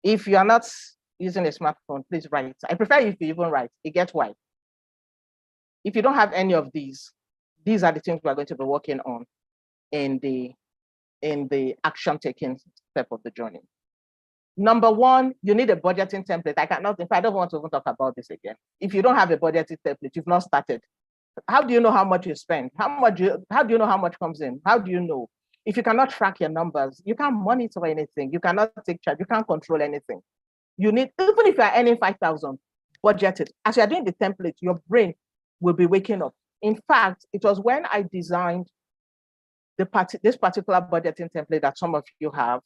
If you're not using a smartphone, please write it. I prefer if you even write. It gets wide. If you don't have any of these are the things we're going to be working on in the action taking step of the journey. Number one, you need a budgeting template. I don't want to even talk about this again. If you don't have a budgeting template, you've not started. How do you know how much you spend? How do you know how much comes in? How do you know? If you cannot track your numbers, you can't monitor anything. You cannot take charge. You can't control anything. You need, even if you're earning 5,000, budget it. As you're doing the template, your brain will be waking up. In fact, it was when I designed this particular budgeting template that some of you have,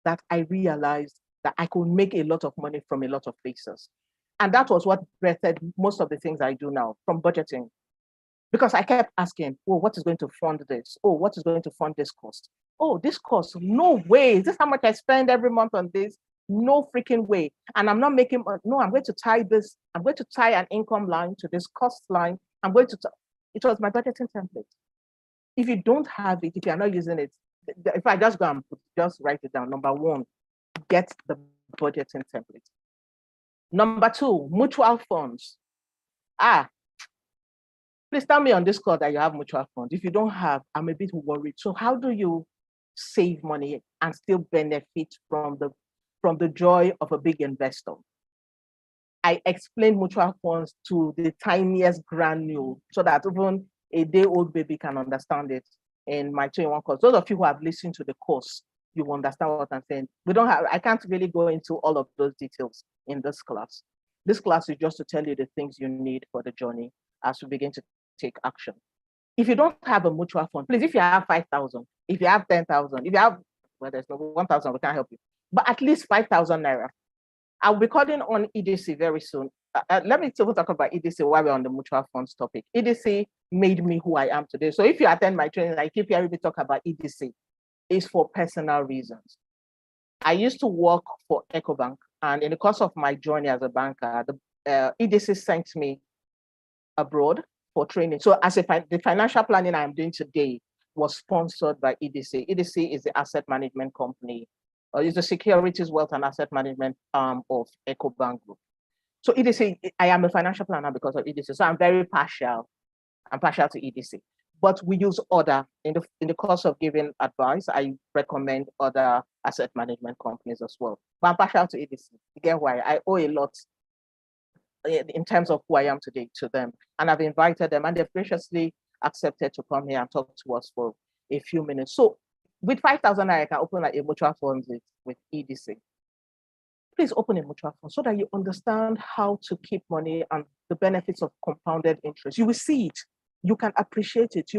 that I realized that I could make a lot of money from a lot of places. And that was what birthed most of the things I do now, from budgeting. Because I kept asking, oh, what is going to fund this? Oh, what is going to fund this cost? Oh, this cost, no way. Is this how much I spend every month on this? No freaking way. And I'm not making, no, I'm going to tie this. I'm going to tie an income line to this cost line. It was my budgeting template. If you don't have it, if you're not using it, if I just go and just write it down, number one, get the budgeting template. Number two, mutual funds. Please tell me on this call that you have mutual funds. If you don't have, I'm a bit worried. So how do you save money and still benefit from the joy of a big investor? I explain mutual funds to the tiniest granule so that even a day-old baby can understand it in my 2-in-1 course. Those of you who have listened to the course, you will understand what I'm saying. I can't really go into all of those details in this class. This class is just to tell you the things you need for the journey as we begin to take action. If you don't have a mutual fund, please, if you have 5,000, if you have 10,000, if you have, well, there's no 1,000, we can't help you, but at least 5,000 naira. I'll be calling on EDC very soon. Let me talk about EDC while we're on the mutual funds topic. EDC made me who I am today. So if you attend my training, I keep hearing me talk about EDC. It's for personal reasons. I used to work for EcoBank, and in the course of my journey as a banker, EDC sent me abroad for training. So as the financial planning I'm doing today was sponsored by EDC. EDC is the asset management company, or is the securities, wealth, and asset management arm of EcoBank Group. So EDC, I am a financial planner because of EDC. So I'm very partial. I'm partial to EDC. But we use other, in the course of giving advice, I recommend other asset management companies as well. But I'm partial to EDC. Again, why? I owe a lot in terms of who I am today to them. And I've invited them, and they've graciously accepted to come here and talk to us for a few minutes. So with 5,000, I can open a mutual fund with EDC. Please open a mutual fund so that you understand how to keep money and the benefits of compounded interest. You will see it. You can appreciate it.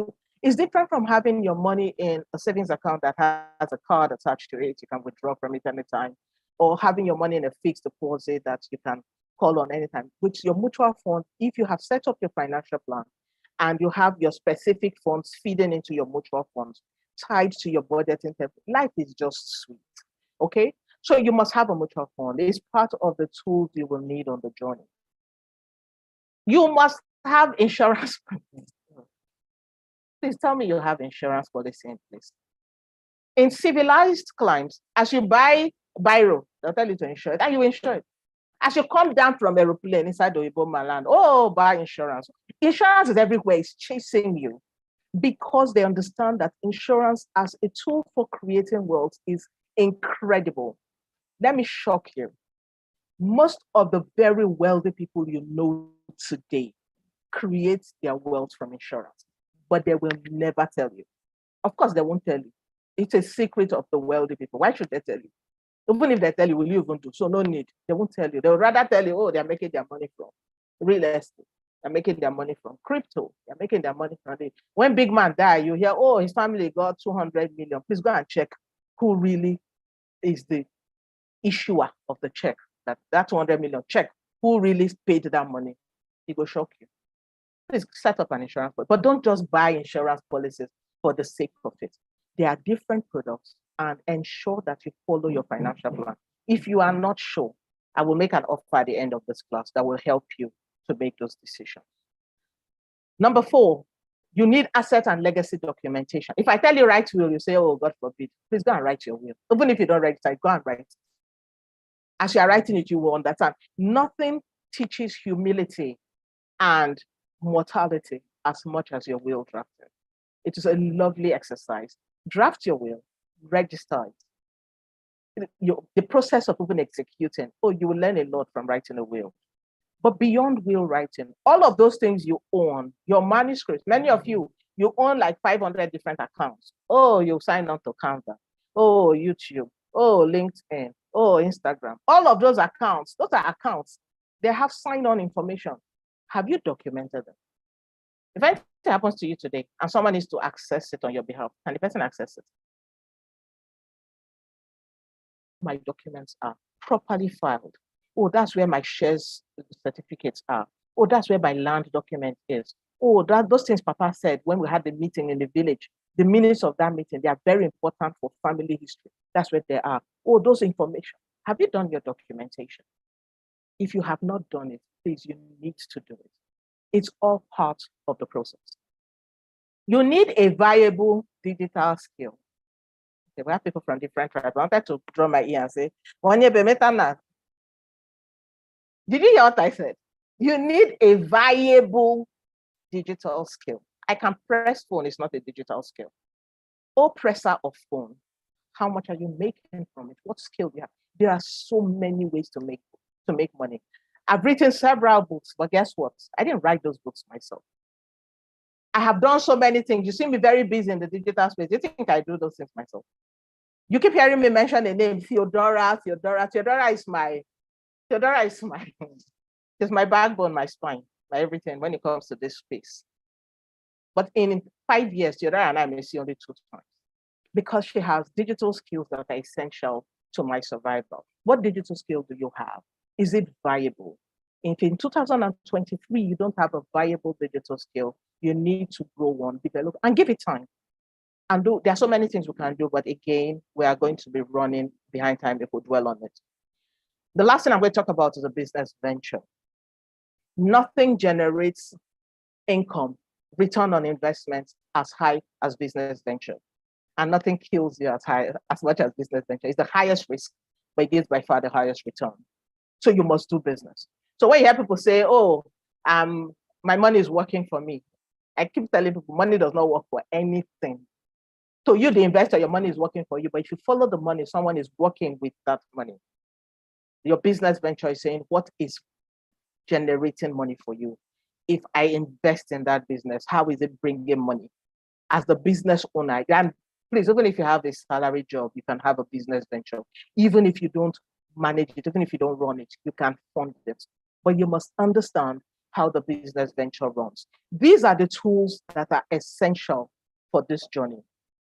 It's different from having your money in a savings account that has a card attached to it. You can withdraw from it anytime, or having your money in a fixed deposit that you can call on anytime. With your mutual fund, if you have set up your financial plan and you have your specific funds feeding into your mutual funds tied to your budgeting, life is just sweet. Okay? So you must have a mutual fund. It's part of the tools you will need on the journey. You must have insurance. Please tell me you have insurance policy in place. In civilized climes, as you buy biro, they'll tell you to insure it, and you insure it. As you come down from aeroplane inside the Iboma land, oh, buy insurance. Insurance is everywhere. It's chasing you because they understand that insurance as a tool for creating wealth is incredible. Let me shock you. Most of the very wealthy people you know today create their wealth from insurance, but they will never tell you. Of course, they won't tell you. It's a secret of the wealthy people. Why should they tell you? Even if they tell you, will you even do? So no need. They won't tell you. They would rather tell you, oh, they're making their money from real estate. They're making their money from crypto. They're making their money from it. When big man die, you hear, oh, his family got 200 million. Please go and check who really is the issuer of the check. That 200 million check. Who really paid that money? It will shock you. Please set up an insurance policy, but don't just buy insurance policies for the sake of it. There are different products, and ensure that you follow your financial plan. If you are not sure, I will make an offer at the end of this class that will help you to make those decisions. Number 4, you need asset and legacy documentation. If I tell you write will, you say, oh, God forbid. Please go and write your will. Even if you don't write it, go and write it. As you are writing it, you will understand. Nothing teaches humility and mortality as much as your will drafting. It is a lovely exercise. Draft your will, register it. The process of even executing, you will learn a lot from writing a will. But beyond will writing, all of those things you own, your manuscripts, many of you own like 500 different accounts. Oh, you sign on to Canva. Oh, YouTube. Oh, LinkedIn. Oh, Instagram. All of those accounts, those are accounts. They have sign-on information. Have you documented them? If anything happens to you today and someone needs to access it on your behalf, can the person access it? My documents are properly filed. Oh, that's where my shares certificates are. Oh, that's where my land document is. Oh, those things Papa said when we had the meeting in the village, the minutes of that meeting, they are very important for family history. That's where they are. Oh, those information. Have you done your documentation? If you have not done it, please, you need to do it. It's all part of the process. You need a viable digital skill. Okay, we have people from different tribes. I wanted to draw my ear and say, did you hear what I said? You need a viable digital skill. I can press phone, it's not a digital skill. Or presser of phone. How much are you making from it? What skill do you have? There are so many ways to make money. I've written several books, but guess what? I didn't write those books myself. I have done so many things. You see me very busy in the digital space. You think I do those things myself? You keep hearing me mention the name Theodora. Theodora is my she's my backbone, my spine, my everything when it comes to this space. But in 5 years, Theodora and I may see only 2 times because she has digital skills that are essential to my survival. What digital skill do you have? Is it viable? If in 2023 you don't have a viable digital skill, you need to grow one, develop, and give it time. And there are so many things we can do, but again, we are going to be running behind time if we dwell on it. The last thing I'm going to talk about is a business venture. Nothing generates income, return on investment as high as business venture. And nothing kills you as much as business venture. It's the highest risk, but it gives by far the highest return. So you must do business. So when you hear people say, oh, my money is working for me, I keep telling people money does not work for anything. So you, the investor, your money is working for you. But if you follow the money, someone is working with that money. Your business venture is saying, what is generating money for you? If I invest in that business, how is it bringing money? As the business owner, and please, even if you have a salary job, you can have a business venture. Even if you don't manage it, even if you don't run it, you can fund it. But you must understand how the business venture runs. These are the tools that are essential for this journey.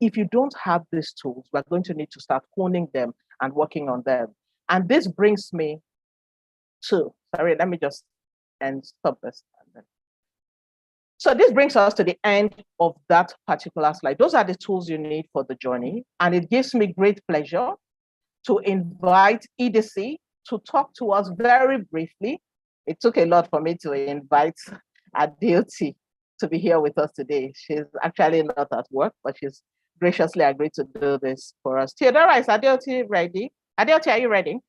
If you don't have these tools, we're going to need to start honing them and working on them. And this brings me to, sorry, let me just stop this. So this brings us to the end of that particular slide. Those are the tools you need for the journey. And it gives me great pleasure to invite EDC to talk to us very briefly. It took a lot for me to invite Adeoti to be here with us today. She's actually not at work, but she's graciously agreed to do this for us. Theodora, is Adeoti ready? Adeoti, are you ready?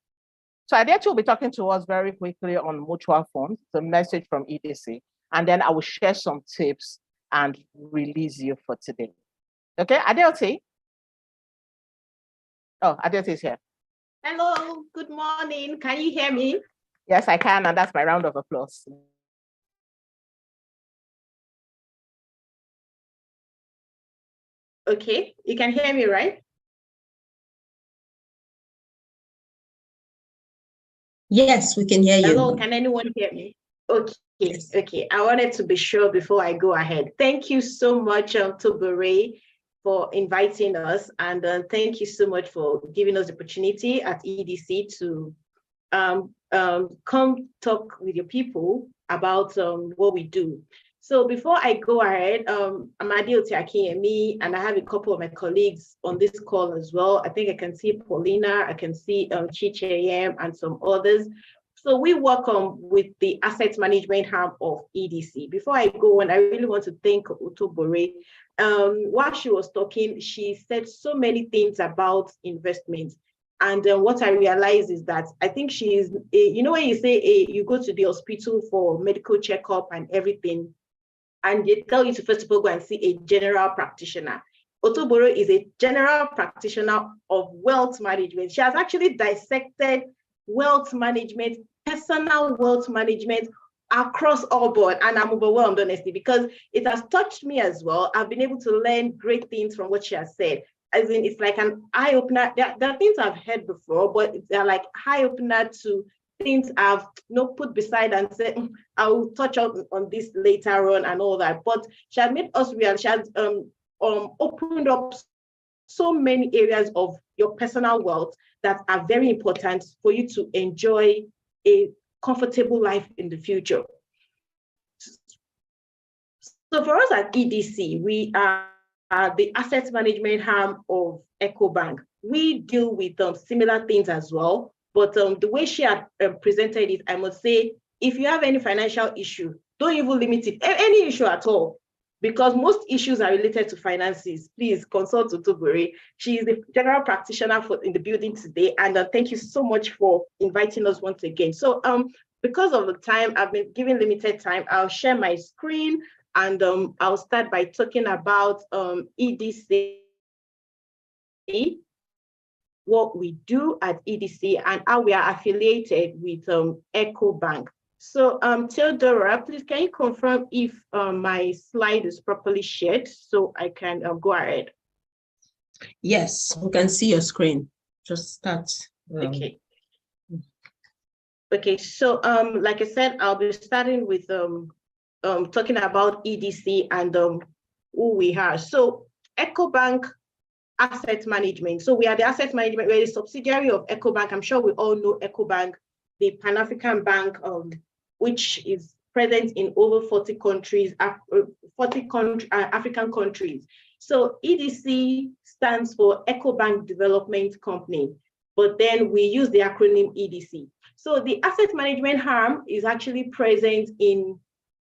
So Adeoti will be talking to us very quickly on mutual funds, the message from EDC. And then I will share some tips and release you for today. Okay, Adeoti? Oh, Adeoti is here. Hello, good morning. Can you hear me? Yes, I can, and that's my round of applause. Okay, you can hear me, right? Yes, we can hear you. Hello, can anyone hear me? Okay, yes. Okay. I wanted to be sure before I go ahead. Thank you so much, Tobere, for inviting us, and thank you so much for giving us the opportunity at EDC to come talk with your people about what we do. So before I go ahead, I'm Adeoti Akinyemi, and I have a couple of my colleagues on this call as well. I think I can see Paulina, I can see Chichayem and some others. So we work with the asset management arm of EDC. Before I go on, I really want to thank Otobore. While she was talking, she said so many things about investments. And what I realized is that I think she is, you know, when you say you go to the hospital for medical checkup and everything, and they tell you to first of all go and see a general practitioner. Otoboro is a general practitioner of wealth management. She has actually dissected wealth management, personal wealth management across all board. And I'm overwhelmed, honestly, because it has touched me as well. I've been able to learn great things from what she has said. As in, it's like an eye-opener. There are things I've heard before, but they're like eye-opener to things I've put beside and said, I'll touch on this later on and all that. But she has made us real. She has opened up so many areas of your personal wealth that are very important for you to enjoy a comfortable life in the future. So for us at EDC, we are the asset management arm of EcoBank. We deal with similar things as well, but the way she had presented it, I must say, if you have any financial issue, don't even limit it, any issue at all, because most issues are related to finances. Please consult Otobore. She is the general practitioner in the building today, and thank you so much for inviting us once again. So because of the time, I've been given limited time, I'll share my screen, and I'll start by talking about EDC, what we do at EDC, and how we are affiliated with EcoBank. So Theodora, please can you confirm if my slide is properly shared so I can go ahead? Yes, we can see your screen. Just start. Okay. Okay, so like I said, I'll be starting with talking about EDC and who we are. So EcoBank Asset Management. So we are the asset management, we're a subsidiary of EcoBank. I'm sure we all know EcoBank, the Pan-African bank, which is present in over 40 countries, African countries. So EDC stands for EcoBank Development Company, but then we use the acronym EDC. So the asset management arm is actually present in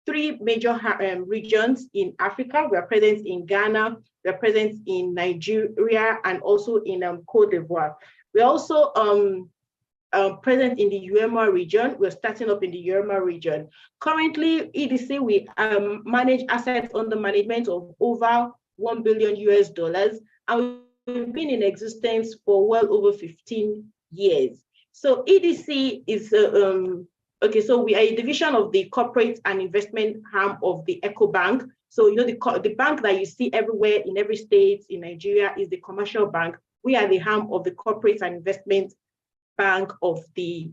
three major regions in Africa. We are present in Ghana, we are present in Nigeria, and also in Cote d'Ivoire. We're also present in the UEMA region. We're starting up in the UEMA region. Currently, EDC, we manage assets under management of over $1 billion US, and we've been in existence for well over 15 years. So EDC is, okay, so we are a division of the corporate and investment arm of the EcoBank. So, you know, the bank that you see everywhere in every state in Nigeria is the commercial bank. We are the arm of the corporate and investment bank of the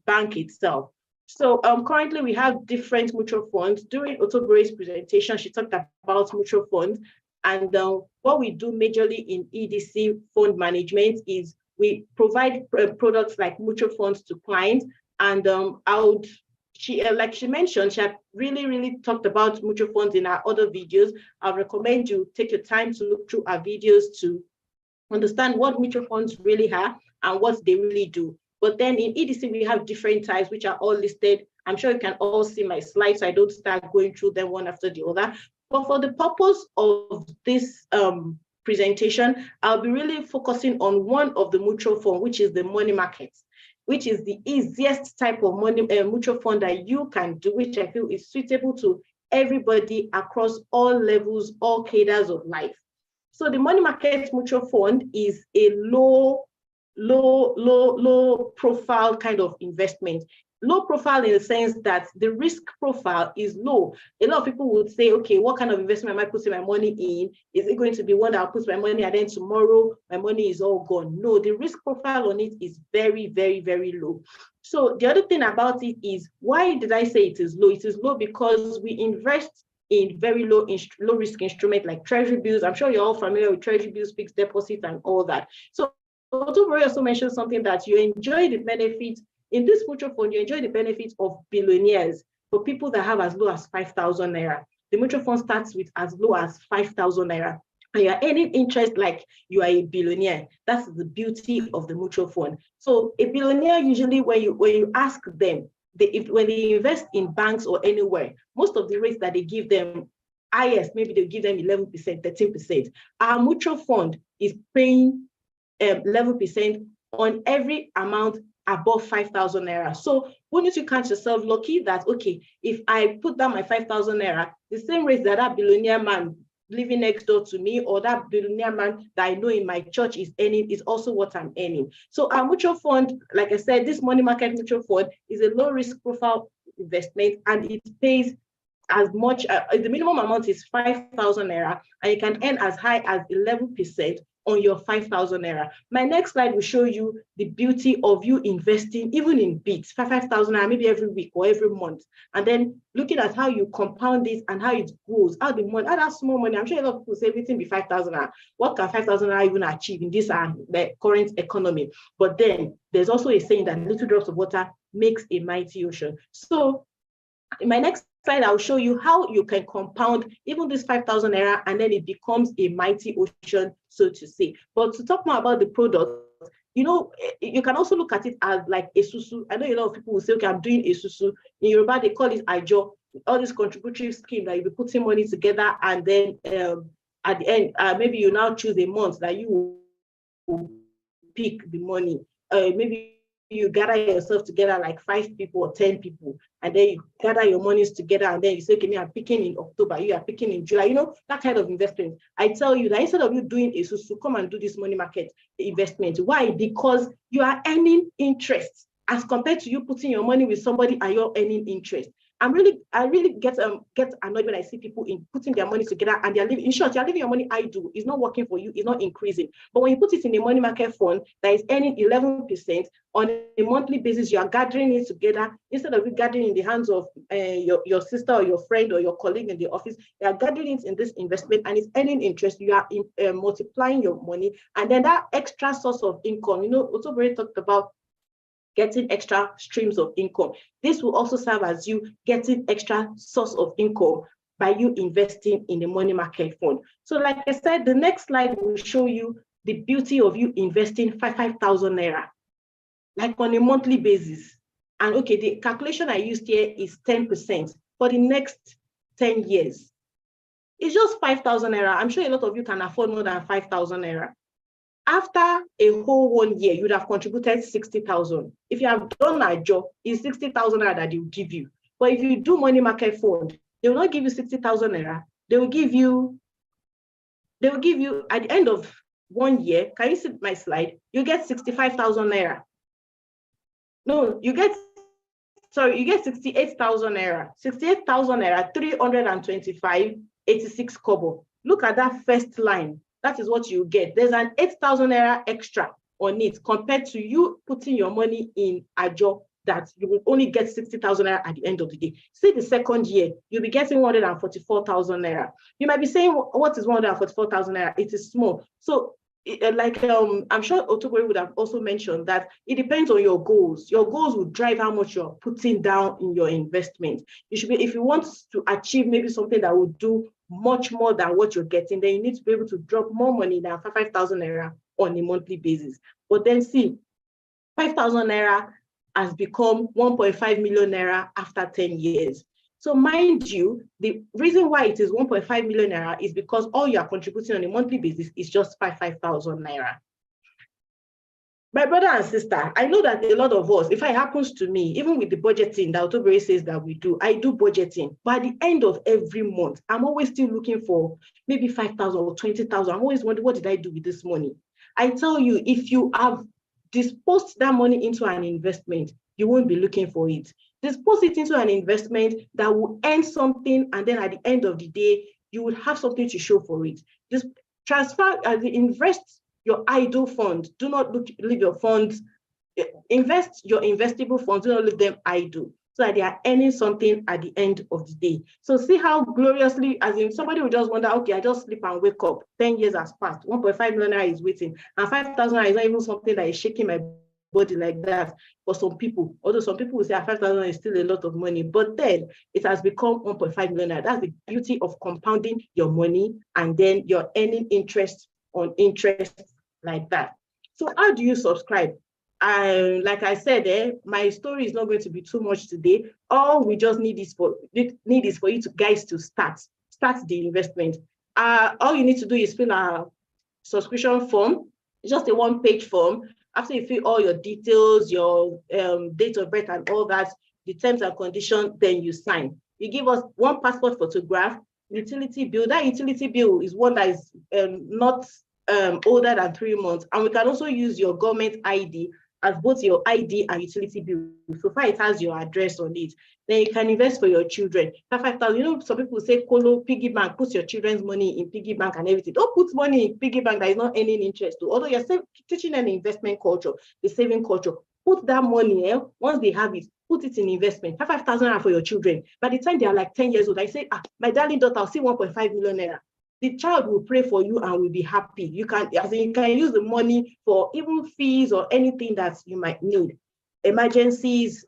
bank itself. So currently we have different mutual funds. During Otobore's presentation, she talked about mutual funds. And what we do majorly in EDC fund management is we provide products like mutual funds to clients. And like she mentioned, she had really talked about mutual funds in our other videos. I recommend you take your time to look through our videos to understand what mutual funds really are and what they really do. But then in EDC, we have different types, which are all listed. I'm sure you can all see my slides, so I don't start going through them one after the other. But for the purpose of this presentation, I'll be really focusing on one of the mutual funds, which is the money market, which is the easiest type of money mutual fund that you can do, which I feel is suitable to everybody across all levels, all cadres of life. So the money market mutual fund is a low profile kind of investment. Low profile in the sense that the risk profile is low. A lot of people would say, okay, what kind of investment am I putting my money in? Is it going to be one that I'll put my money and then tomorrow my money is all gone? No, the risk profile on it is very low. So the other thing about it is, why did I say it is low? It is low because we invest in very low risk instrument like treasury bills. I'm sure you're all familiar with treasury bills, fixed deposits, and all that. So Otobore also mentioned something that you enjoy the benefits in this mutual fund. You enjoy the benefits of billionaires. For people that have as low as 5,000 naira, the mutual fund starts with as low as 5,000 naira, and you're earning interest like you are a billionaire. That's the beauty of the mutual fund. So a billionaire, usually when you ask them, when they invest in banks or anywhere, most of the rates that they give them, highest, maybe they'll give them 11%, 13%. Our mutual fund is paying 11% on every amount above 5,000 naira. So wouldn't you count yourself lucky that, okay, if I put down my 5,000 naira, the same rate that billionaire man living next door to me or that billionaire man that I know in my church is earning is also what I'm earning. So our mutual fund, like I said, this money market mutual fund is a low risk profile investment, and it pays as much, the minimum amount is 5,000 naira, and you can earn as high as 11% on your 5,000 naira. My next slide will show you the beauty of you investing even in bits, 5,000 naira, maybe every week or every month, and then looking at how you compound this and how it grows, how the money, how that small money. I'm sure a lot of people say everything be 5,000 naira. What can 5,000 naira even achieve in this the current economy? But then there's also a saying that little drops of water makes a mighty ocean. So in my next slide, I'll show you how you can compound even this 5,000 naira, and then it becomes a mighty ocean, so to say. But to talk more about the product, you know, you can also look at it as like a susu. I know a lot of people will say, okay, I'm doing a susu. In Yoruba, they call it ajo, all this contributory scheme that you'll be putting money together, and then at the end, maybe you now choose a month that you will pick the money. Maybe you gather yourself together like 5 people or 10 people, and then you gather your monies together, and then you say, okay, me, I'm picking in October, you are picking in July, you know, that kind of investment. I tell you that instead of you doing a susu, come and do this money market investment. Why? Because you are earning interest as compared to you putting your money with somebody and you're earning interest. I really get annoyed when I see people in putting their money together and they're living, in short, you're living your money idle. It's not working for you, it's not increasing. But when you put it in a money market fund that is earning 11% on a monthly basis, you are gathering it together. Instead of you gathering in the hands of your sister or your friend or your colleague in the office, you are gathering it in this investment and it's earning interest. You are multiplying your money, and then that extra source of income, you know, Otobore talked about getting extra streams of income. This will also serve as you getting extra source of income by you investing in the money market fund. So like I said, the next slide will show you the beauty of you investing 5,000 naira, like on a monthly basis. And okay, the calculation I used here is 10% for the next 10 years. It's just 5,000 naira. I'm sure a lot of you can afford more than 5,000 naira. After a whole 1 year, you would have contributed 60,000. If you have done a job, it's 60,000 naira that they will give you. But if you do money market fund, they will not give you 60,000 naira. They will give you at the end of 1 year, can you see my slide? You get 65,000 naira. No, you get 68,000 naira. 68,000 naira, 325.86 kobo. Look at that first line. That is what you get. There's an 8,000 naira extra on it compared to you putting your money in a job that you will only get 60,000 naira at the end of the day. See, the second year, you'll be getting 144,000 naira. You might be saying, what is 144,000 naira? It is small. So, I'm sure Otobori would have also mentioned that it depends on your goals. Your goals will drive how much you're putting down in your investment. You should be, if you want to achieve maybe something that will do much more than what you're getting, then you need to be able to drop more money than 5,000 naira on a monthly basis. But then see, 5,000 naira has become 1.5 million naira after 10 years. So mind you, the reason why it is 1.5 million naira is because all you are contributing on a monthly basis is just 5,000 naira. My brother and sister, I know that a lot of us, if it happens to me, even with the budgeting that Otobere says that we do, I do budgeting. But at the end of every month, I'm always still looking for maybe 5,000 or 20,000. I'm always wondering, what did I do with this money? I tell you, if you have disposed that money into an investment, you won't be looking for it. Dispose it into an investment that will earn something, and then at the end of the day, you will have something to show for it. Just transfer, invest your idle funds. Do not leave your funds, invest your investable funds, do not leave them idle, so that they are earning something at the end of the day. So see how gloriously, as in somebody will just wonder, okay, I just sleep and wake up, 10 years has passed, 1.5 million naira is waiting, and 5,000 is not even something that is shaking my body like that for some people. Although some people will say 5,000 is still a lot of money, but then it has become 1.5 million naira. That's the beauty of compounding your money, and then you're earning interest on interest like that. So how do you subscribe? Like I said, my story is not going to be too much today. All we just need is for you guys to start the investment. All you need to do is fill a subscription form. It's just a one-page form. After you fill all your details, your date of birth and all that, the terms and conditions, then you sign. You give us one passport photograph, utility bill. That utility bill is one that is not older than 3 months. And we can also use your government ID as both your ID and utility bill. So far it has your address on it. Then you can invest for your children. That 5,000, you know, some people say, Kolo, piggy bank, put your children's money in piggy bank and everything. Don't put money in piggy bank that is not earning interest to. Although you're teaching an investment culture, the saving culture, put that money, once they have it, put it in investment. 5,000 for your children. By the time they are like 10 years old, I say, my darling daughter, I'll see 1.5 million naira. The child will pray for you and will be happy. You can use the money for even fees or anything that you might need, emergencies,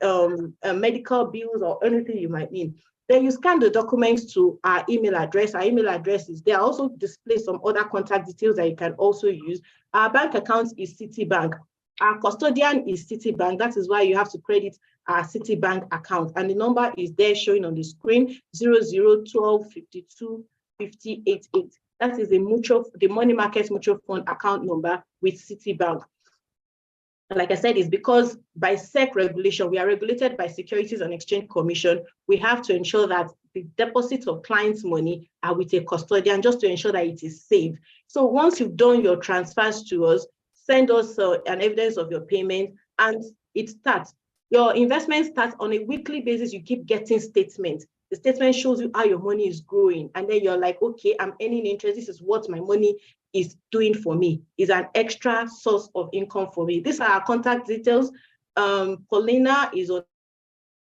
medical bills, or anything you might need. Then you scan the documents to our email address. Our email address is there. I also display some other contact details that you can also use. Our bank account is Citibank. Our custodian is Citibank. That is why you have to credit our Citibank account. And the number is there showing on the screen, 001252 5088. That is the money market mutual fund account number with Citibank. And like I said, it's because by SEC regulation, we are regulated by Securities and Exchange Commission. We have to ensure that the deposits of clients' money are with a custodian, just to ensure that it is safe. So once you've done your transfers to us, send us an evidence of your payment, and it starts. Your investment starts on a weekly basis. You keep getting statements. The statement shows you how your money is growing. And then you're like, okay, I'm earning interest. This is what my money is doing for me. It's an extra source of income for me. These are our contact details. Paulina is on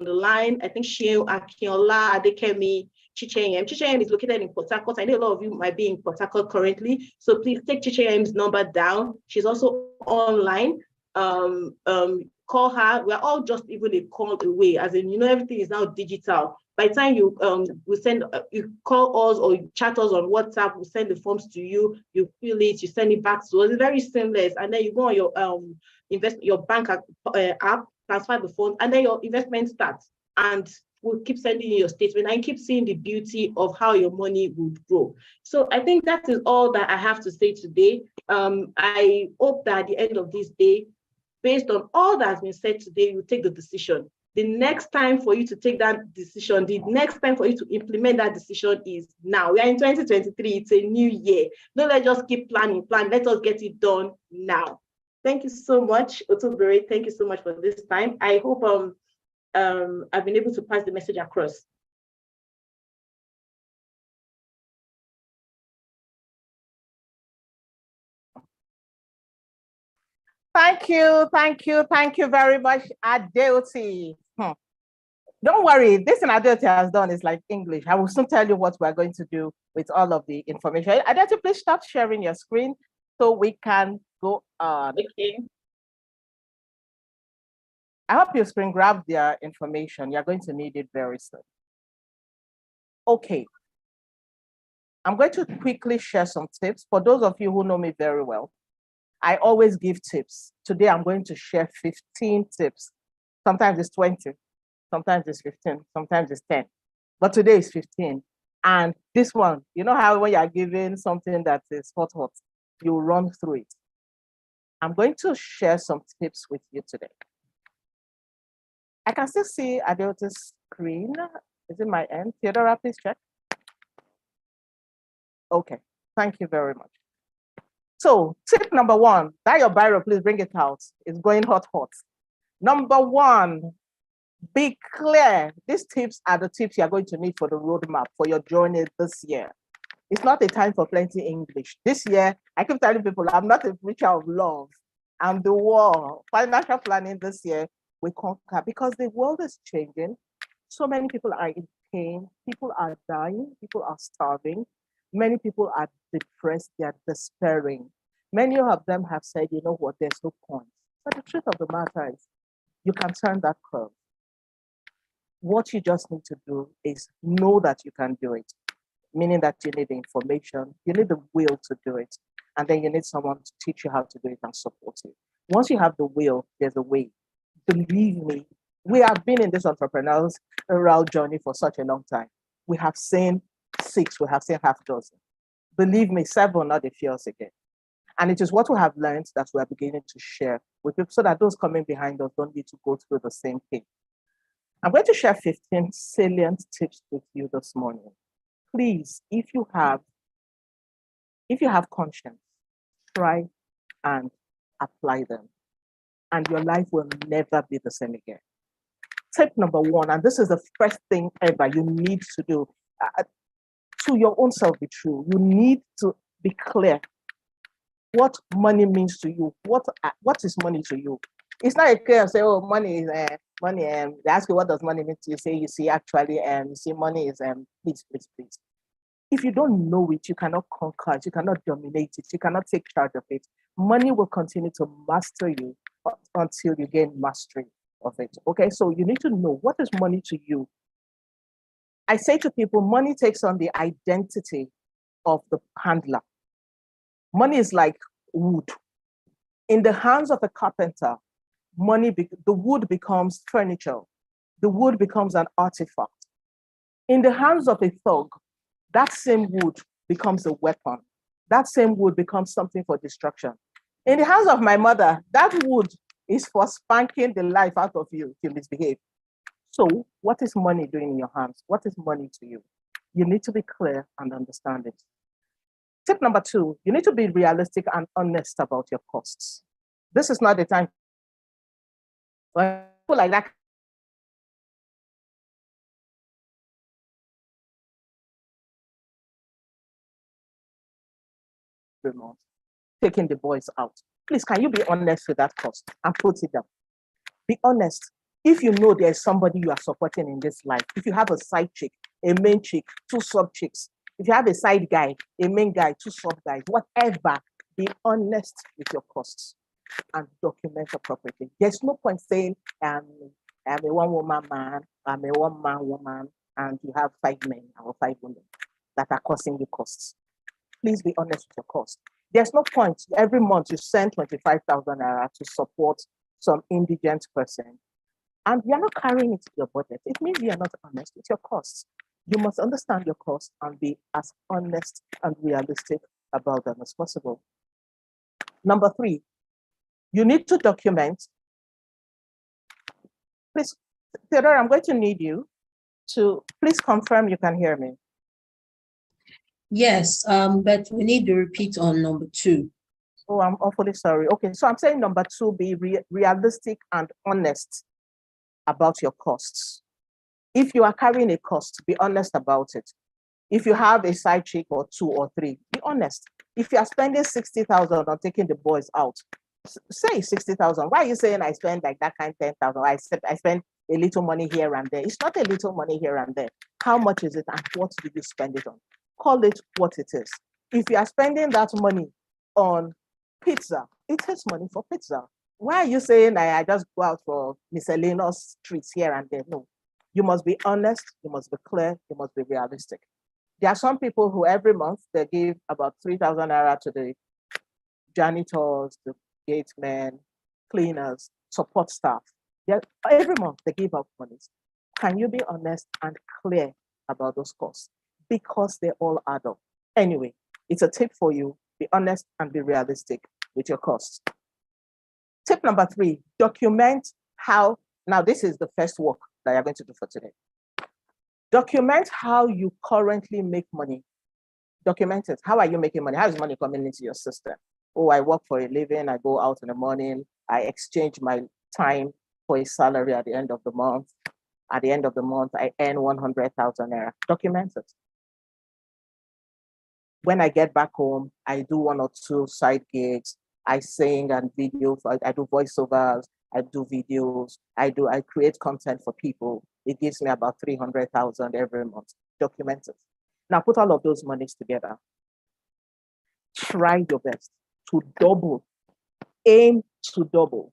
the line. I think Sheil, Akinola, Adekemi, Chichayem. Chichayem is located in Port Harcourt. I know a lot of you might be in Port Harcourt currently. So please take Chichayem's number down. She's also online. Call her. We're all just even a call away, as in, you know, everything is now digital. By the time you you call us or you chat us on WhatsApp, we send the forms to you, you fill it, you send it back to us. It's very seamless. And then you go on your your bank app, transfer the funds, and then your investment starts. And we'll keep sending you your statement and keep seeing the beauty of how your money would grow. So I think that is all that I have to say today. I hope that at the end of this day, based on all that has been said today, you take the decision. The next time for you to take that decision, the next time for you to implement that decision is now. We are in 2023, it's a new year. Don't let's just keep planning. Let us get it done now. Thank you so much, Otobere. Thank you so much for this time. I hope I've been able to pass the message across. Thank you very much, Adeoti. Don't worry, this in Adeoti has done is like English. I will soon tell you what we're going to do with all of the information. Adeoti, please stop sharing your screen so we can go on. Okay. I hope your screen grabbed their information. You're going to need it very soon. Okay. I'm going to quickly share some tips. For those of you who know me very well, I always give tips. Today, I'm going to share 15 tips. Sometimes it's 20, sometimes it's 15, sometimes it's 10. But today is 15. And this one, you know how when you're given something that is hot, you run through it. I'm going to share some tips with you today. I can still see Adeoti's screen. Is it my end? Theodora, please check. Okay, thank you very much. So tip number one, that your biro, please bring it out. It's going hot. Number one, be clear. These tips are the tips you're going to need for the roadmap for your journey this year. It's not a time for plenty English. This year, I keep telling people, I'm not a preacher of love. I'm the war. Financial planning this year, we conquer because the world is changing. So many people are in pain. People are dying. People are starving. Many people are depressed. They are despairing. Many of them have said, you know what, there's no point. But the truth of the matter is, you can turn that curve. What you just need to do is know that you can do it, meaning that you need the information, you need the will to do it, and then you need someone to teach you how to do it and support you. Once you have the will, there's a way. Believe me, we have been in this entrepreneurial journey for such a long time. We have seen 6, we have seen half dozen. Believe me, 7 will not defeat us again. And it is what we have learned that we are beginning to share with people so that those coming behind us don't need to go through the same thing. I'm going to share 15 salient tips with you this morning. Please, if you have conscience, try and apply them, and your life will never be the same again. Tip number one, and this is the first thing ever you need to do, to your own self be true. You need to be clear what money means to you. What is money to you? It's not a clear and say, oh, money is money. They ask you what does money mean to you. Say, you see, actually, you see, money is please. If you don't know it, you cannot conquer it, you cannot dominate it, you cannot take charge of it. Money will continue to master you until you gain mastery of it. Okay, so you need to know what is money to you. I say to people, money takes on the identity of the handler. Money is like wood. In the hands of a carpenter, the wood becomes furniture. The wood becomes an artifact. In the hands of a thug, that same wood becomes a weapon. That same wood becomes something for destruction. In the hands of my mother, that wood is for spanking the life out of you if you misbehave. So what is money doing in your hands? What is money to you? You need to be clear and understand it. Tip number 2, you need to be realistic and honest about your costs. This is not the time for people like that. Taking the boys out. Please, can you be honest with that cost and put it down? Be honest. If you know there's somebody you are supporting in this life, if you have a side chick, a main chick, 2 sub chicks, if you have a side guy, a main guy, 2 sub guys, whatever, be honest with your costs and document appropriately. There's no point saying, I'm a 1-woman man, I'm a 1-man woman, and you have 5 men or 5 women that are causing you costs. Please be honest with your costs. There's no point every month you send 25,000 naira to support some indigent person, and you're not carrying it to your budget, it means you're not honest with your costs. You must understand your costs and be as honest and realistic about them as possible. Number 3, you need to document. Please, Theodore, I'm going to need you to please confirm you can hear me. Yes, but we need to repeat on number 2. Oh, I'm awfully sorry. Okay, so I'm saying number 2, be realistic and honest about your costs. If you are carrying a cost, be honest about it. If you have a side chick or 2 or 3, be honest. If you are spending 60,000 on taking the boys out, say 60,000. Why are you saying I spend like that kind 10,000? I spend a little money here and there. It's not a little money here and there. How much is it and what did you spend it on? Call it what it is. If you are spending that money on pizza, it takes money for pizza. Why are you saying I just go out for miscellaneous treats here and there? No, you must be honest, you must be clear, you must be realistic. There are some people who every month they give about 3,000 naira to the janitors, the gatemen, cleaners, support staff. Every month they give out money. Can you be honest and clear about those costs? Because they all add up. Anyway, it's a tip for you. Be honest and be realistic with your costs. Tip number 3, document how, now this is the first work that you're going to do for today. Document how you currently make money. Document it. How are you making money? How is money coming into your system? Oh, I work for a living. I go out in the morning. I exchange my time for a salary at the end of the month. At the end of the month, I earn 100,000 naira. Document it. When I get back home, I do 1 or 2 side gigs. I sing and video. I do voiceovers. I do videos. I create content for people. It gives me about 300,000 every month. Document it. Now put all of those monies together. Try your best to double, aim to double,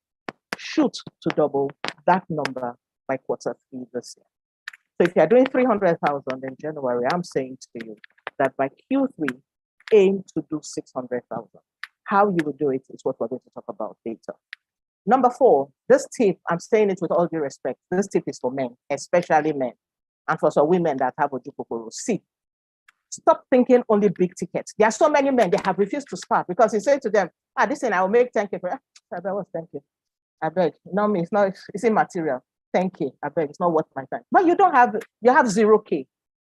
shoot to double that number by quarter 3 this year. So if you're doing 300,000 in January, I'm saying to you that by Q3, aim to do 600,000. How you will do it is what we're going to talk about later. Number 4, this tip, I'm saying it with all due respect, this tip is for men, especially men, and for some women that have ojukokoro. See, stop thinking only big tickets. There are so many men, they have refused to start because you say to them, this thing I will make 10K for what's 10K? I beg, no, me, it's immaterial. 10K, I beg, it's not worth my time. But you have 0K.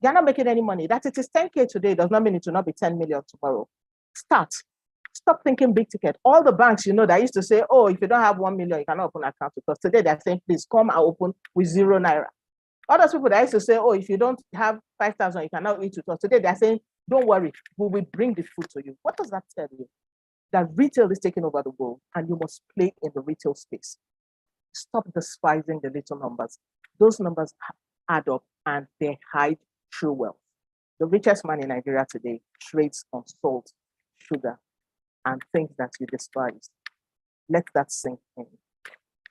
You're not making any money. That it is 10K today does not mean it will not be 10 million tomorrow. Start. Stop thinking big ticket. All the banks, that used to say, oh, if you don't have 1 million, you cannot open an account with us. Today they're saying, please come and open with 0 naira. Other people that used to say, oh, if you don't have 5,000, you cannot eat with us. Today they're saying, don't worry, we will bring the food to you. What does that tell you? That retail is taking over the world and you must play in the retail space. Stop despising the little numbers. Those numbers add up and they hide true wealth. The richest man in Nigeria today trades on salt, sugar, and things that you despise. Let that sink in.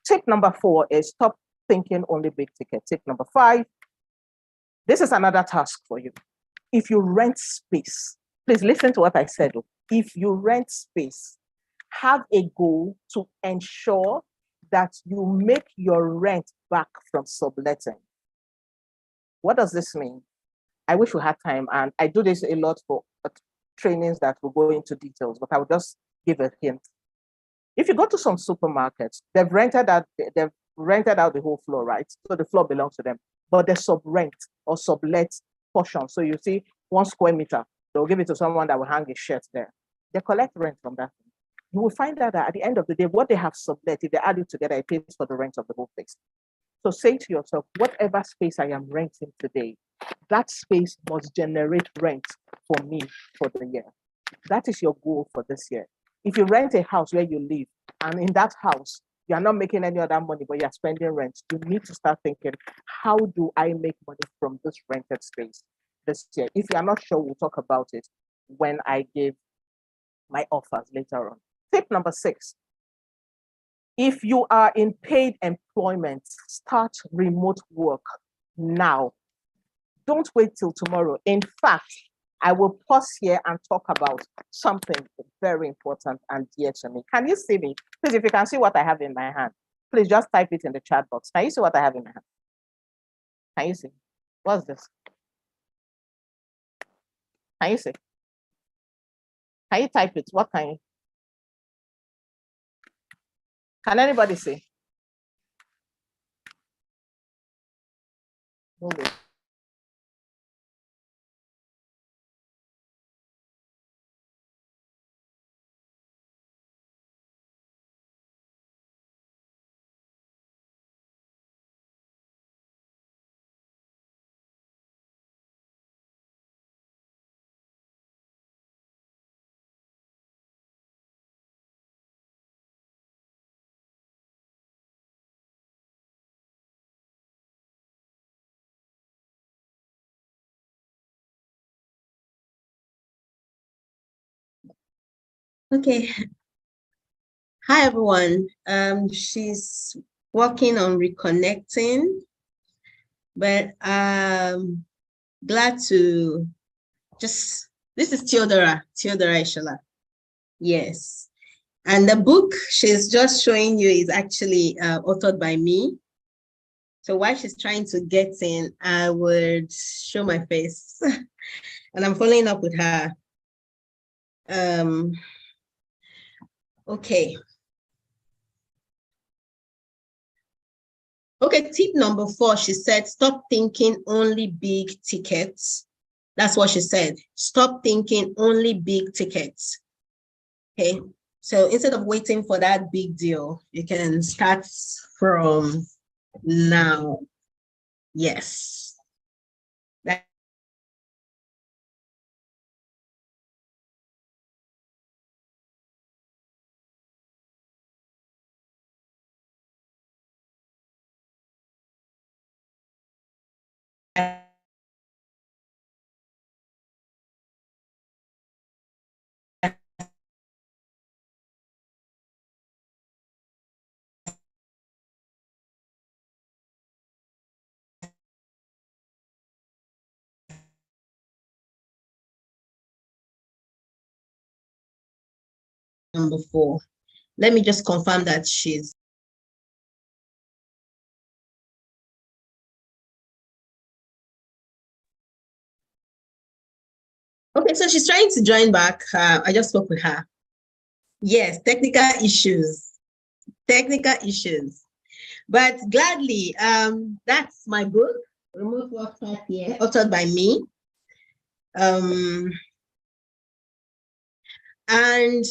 Tip number 4 is stop thinking only big ticket. Tip number 5, this is another task for you. If you rent space, please listen to what I said. If you rent space, have a goal to ensure that you make your rent back from subletting. What does this mean? I wish we had time, and I do this a lot for trainings that will go into details, but I will just give a hint. If you go to some supermarkets, they've rented out the whole floor, right? So the floor belongs to them, but they sub-rent or sublet portion. So you see 1 square meter, they'll give it to someone that will hang a shirt there. They collect rent from that. You will find out that at the end of the day, what they have sublet, if they add it together, it pays for the rent of the whole place. So say to yourself, whatever space I am renting today, that space must generate rent for me for the year. That is your goal for this year. If you rent a house where you live, and in that house, you are not making any other money, but you're spending rent, you need to start thinking, how do I make money from this rented space this year? If you're not sure, we'll talk about it when I give my offers later on. Tip number 6, if you are in paid employment, start remote work now. Don't wait till tomorrow. In fact, I will pause here and talk about something very important and dear to me. Can you see me? Please, if you can see what I have in my hand. Please just type it in the chat box. Can you see what I have in my hand? Can you see? What's this? Can you see? Can you type it? What can you? Can anybody see? Move it. Okay. Hi, everyone. She's working on reconnecting, but glad to this is Theodora Ishala. Yes. And the book she's just showing you is actually authored by me. So while she's trying to get in, I would show my face and I'm following up with her. Okay. Okay, tip number 4, she said, stop thinking only big tickets. That's what she said. Stop thinking only big tickets. Okay, so instead of waiting for that big deal, you can start from now. Yes. Number 4. Let me just confirm that she's okay. So she's trying to join back. I just spoke with her. Yes, technical issues, but gladly. That's my book, Remote Work 5 Years, authored by me. And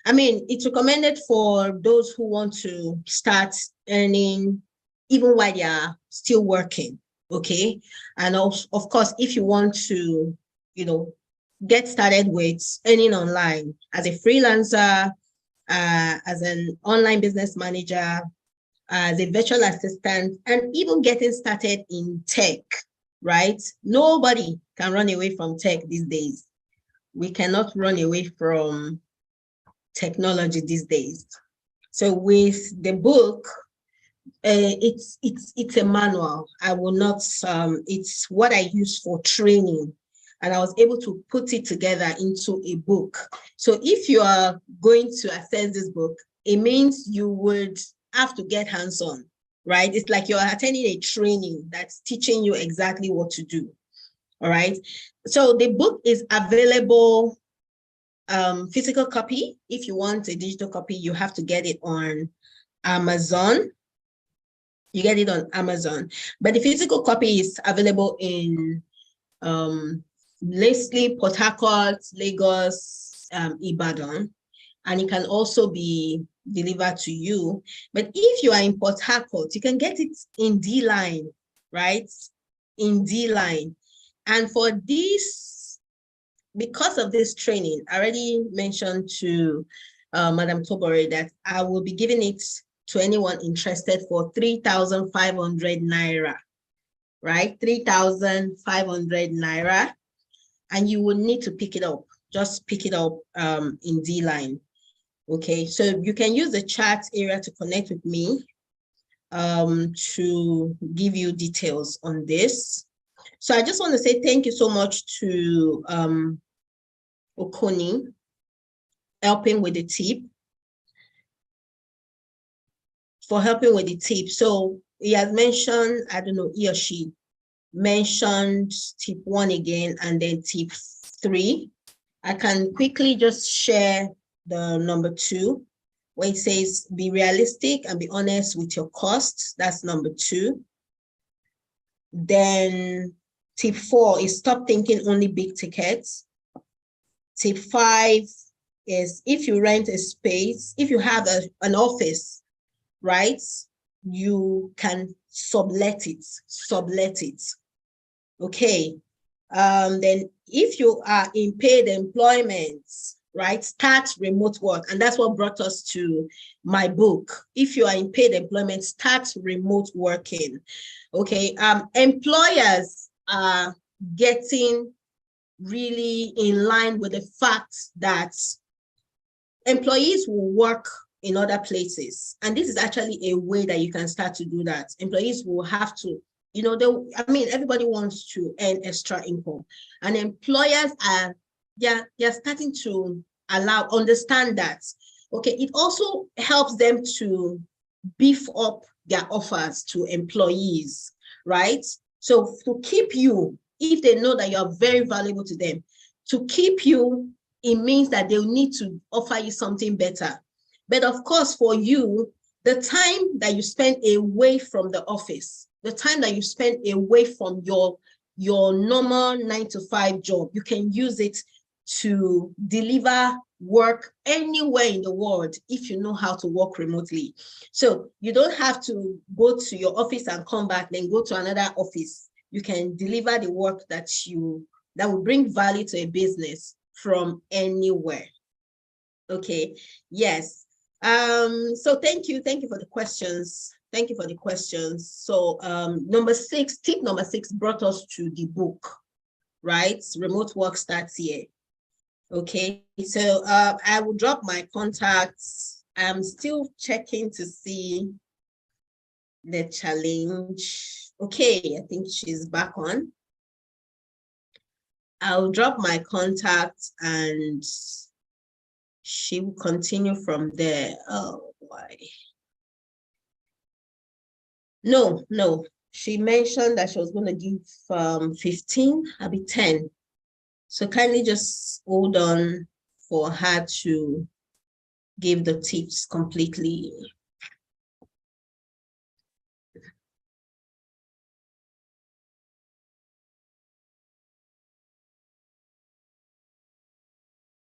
I mean, it's recommended for those who want to start earning even while they are still working, okay? And also, of course, if you want to, get started with earning online as a freelancer, as an online business manager, as a virtual assistant, and even getting started in tech, right? Nobody can run away from tech these days. We cannot run away from technology these days. So with the book, it's a manual. I will not, it's what I use for training. And I was able to put it together into a book. So if you are going to access this book, it means you would have to get hands-on, right? It's like you're attending a training that's teaching you exactly what to do. All right. So the book is available, physical copy. If you want a digital copy, you have to get it on Amazon. You get it on Amazon. But the physical copy is available in Leslie, Port Harcourt, Lagos, Ibadan, and it can also be delivered to you. But if you are in Port Harcourt, you can get it in D-Line, right? In D-Line. And for this, because of this training, I already mentioned to Madam Tobore that I will be giving it to anyone interested for 3,500 Naira, right? 3,500 Naira. And you will need to pick it up. Just pick it up in D-Line. Okay, so you can use the chat area to connect with me to give you details on this. So I just want to say thank you so much to Okoni helping with the tip for helping with the tip. So he has mentioned, I don't know, he or she mentioned tip 1 again, and then tip 3. I can quickly just share the number 2, where it says be realistic and be honest with your costs. That's number 2. Then tip 4 is stop thinking only big tickets. Tip 5 is if you rent a space, if you have an office, right, you can sublet it. Okay. Then if you are in paid employment, right, start remote work. And that's what brought us to my book. If you are in paid employment, start remote working. Okay. Employers are getting really in line with the fact that employees will work in other places. And this is actually a way that you can start to do that. Employees will have to, everybody wants to earn extra income. And employers are, they're starting to understand that. Okay, it also helps them to beef up their offers to employees, right? So to keep you, if they know that you are very valuable to them, to keep you, it means that they'll need to offer you something better. But of course, for you, the time that you spend away from the office, the time that you spend away from your normal 9-to-5 job, you can use it to deliver work anywhere in the world if you know how to work remotely. So you don't have to go to your office and come back, then go to another office. You can deliver the work that will bring value to a business from anywhere. Okay, yes. So thank you for the questions. Thank you for the questions. So tip number 6 brought us to the book, right? Remote work starts here. Okay, so I will drop my contacts. I'm still checking to see the challenge. Okay, I think she's back on. I'll drop my contact and she will continue from there. Oh, why? No. She mentioned that she was going to give 15, I'll be 10. So kindly just hold on for her to give the tips completely.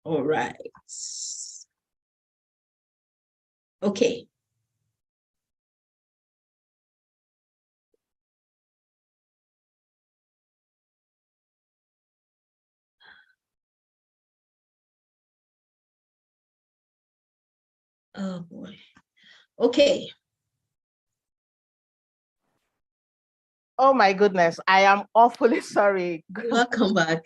All right. Okay. Oh boy. Okay. Oh my goodness, I am awfully sorry. Welcome back.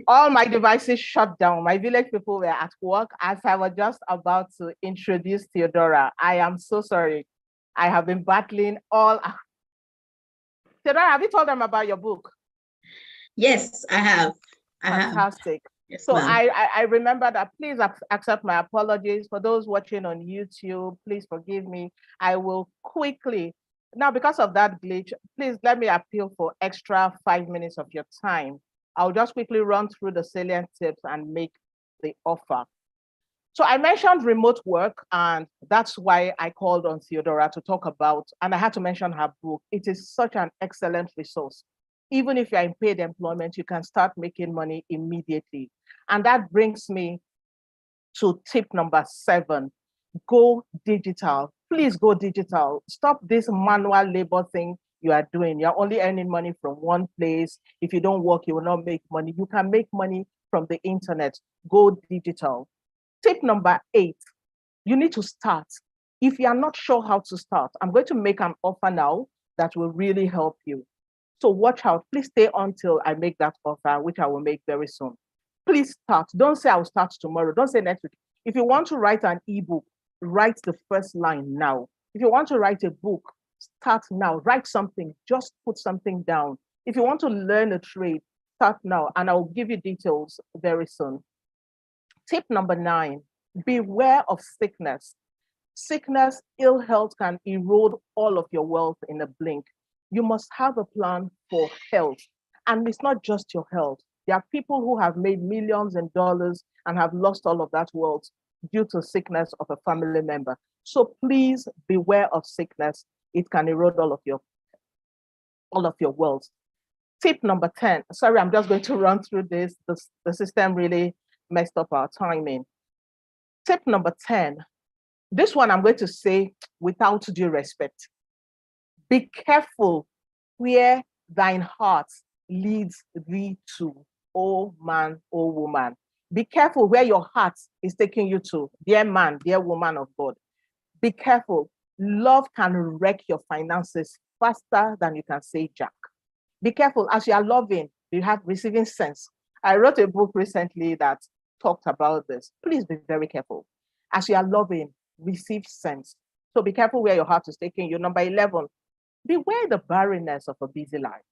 All my devices shut down. My village people were at work as I was just about to introduce Theodora. I am so sorry. I have been battling all. Theodora, have you told them about your book? Yes, I have. Fantastic. Yes, so I remember that. Please accept my apologies. For those watching on YouTube, please forgive me. I will quickly, now because of that glitch, please let me appeal for extra 5 minutes of your time. I'll just quickly run through the salient tips and make the offer. So I mentioned remote work, and that's why I called on Theodora to talk about, and I had to mention her book. It is such an excellent resource. Even if you're in paid employment, you can start making money immediately. And that brings me to tip number 7, go digital. Please go digital. Stop this manual labor thing you are doing. You're only earning money from one place. If you don't work, you will not make money. You can make money from the internet. Go digital. Tip number 8, you need to start. If you are not sure how to start, I'm going to make an offer now that will really help you. So watch out. Please stay until I make that offer, which I will make very soon. Please start. Don't say I'll start tomorrow. Don't say next week. If you want to write an ebook, write the first line now. If you want to write a book, start now. Write something. Just put something down. If you want to learn a trade, start now. And I'll give you details very soon. Tip number 9, beware of sickness. Sickness, ill health can erode all of your wealth in a blink. You must have a plan for health. And it's not just your health. There are people who have made millions in dollars and have lost all of that wealth due to sickness of a family member. So please beware of sickness. It can erode all of your wealth. Tip number 10. Sorry, I'm just going to run through this. The system really messed up our timing. Tip number 10. This one I'm going to say without due respect. Be careful where thine heart leads thee to, oh man, oh woman. Be careful where your heart is taking you to, dear man, dear woman of God. Be careful. Love can wreck your finances faster than you can say jack. Be careful as you are loving, you have receiving sense. I wrote a book recently that talked about this. Please be very careful. As you are loving, receive sense. So be careful where your heart is taking you. Number 11, beware the barrenness of a busy life.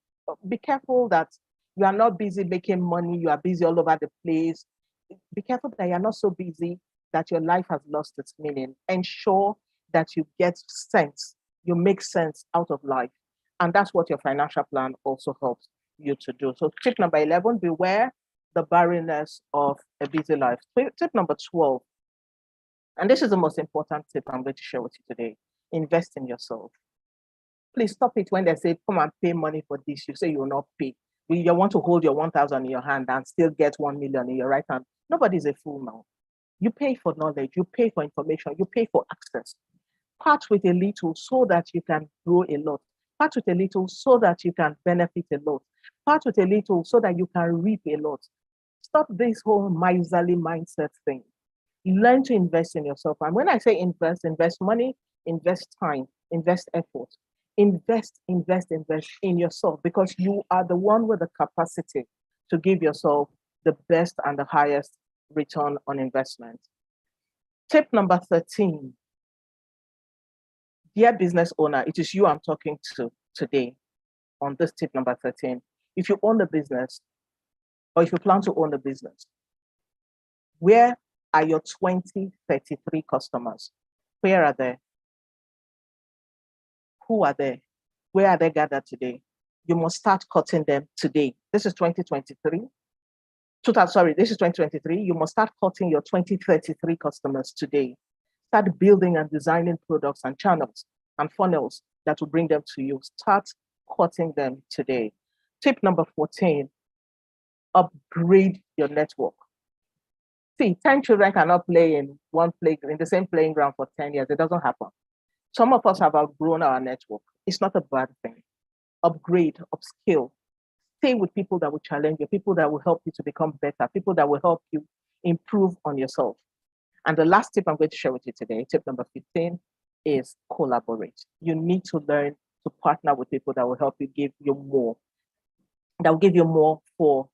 Be careful that you are not busy making money, you are busy all over the place. Be careful that you're not so busy that your life has lost its meaning. Ensure that you get sense, you make sense out of life. And that's what your financial plan also helps you to do. So tip number 11, beware the barrenness of a busy life. Tip number 12, and this is the most important tip I'm going to share with you today. Invest in yourself. Please stop it when they say, come and pay money for this. You say you will not pay. You want to hold your 1,000 in your hand and still get 1 million in your right hand. Nobody's a fool now. You pay for knowledge, you pay for information, you pay for access. Part with a little so that you can grow a lot. Part with a little so that you can benefit a lot. Part with a little so that you can reap a lot. Stop this whole miserly mindset thing. Learn to invest in yourself. And when I say invest money, invest time, invest effort, invest in yourself, because you are the one with the capacity to give yourself the best and the highest return on investment. Tip number 13. Dear business owner, it is you I'm talking to today on this tip number 13. If you own a business, or if you plan to own a business, where are your 2033 customers? Where are they? Who are they? Where are they gathered today? You must start cutting them today. This is 2023. This is 2023. You must start cutting your 2033 customers today. Start building and designing products and channels and funnels that will bring them to you. Start cutting them today. Tip number 14, upgrade your network. See, 10 children cannot play in the same playing ground for 10 years. It doesn't happen. Some of us have outgrown our network. It's not a bad thing. Upgrade, upskill. Stay with people that will challenge you, people that will help you to become better, people that will help you improve on yourself. And the last tip I'm going to share with you today, tip number 15, is collaborate. You need to learn to partner with people that will help you give you more, that will give you more for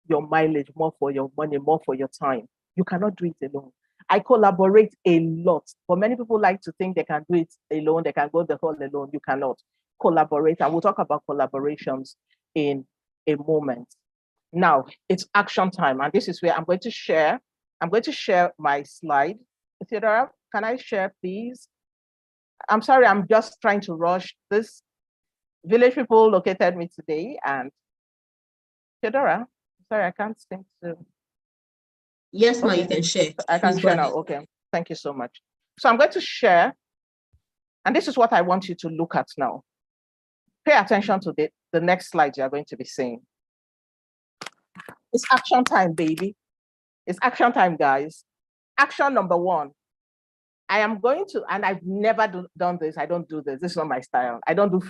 your mileage, more for your money, more for your time. You cannot do it alone. I collaborate a lot, but many people like to think they can do it alone, they can go the whole alone. You cannot. Collaborate, and we'll talk about collaborations in a moment. Now, it's action time, and this is where I'm going to share my slide. Theodora, can I share, please? I'm sorry, I'm just trying to rush. This village people located me today, and Theodora, sorry, I can't seem to. Yes, ma, you can share. I can share now. Okay, thank you so much. So I'm going to share, and this is what I want you to look at now. Pay attention to the next slide you're going to be seeing. It's action time, baby. It's action time, guys. Action number 1. I am going to, and I've never done this. I don't do this. This is not my style. I don't do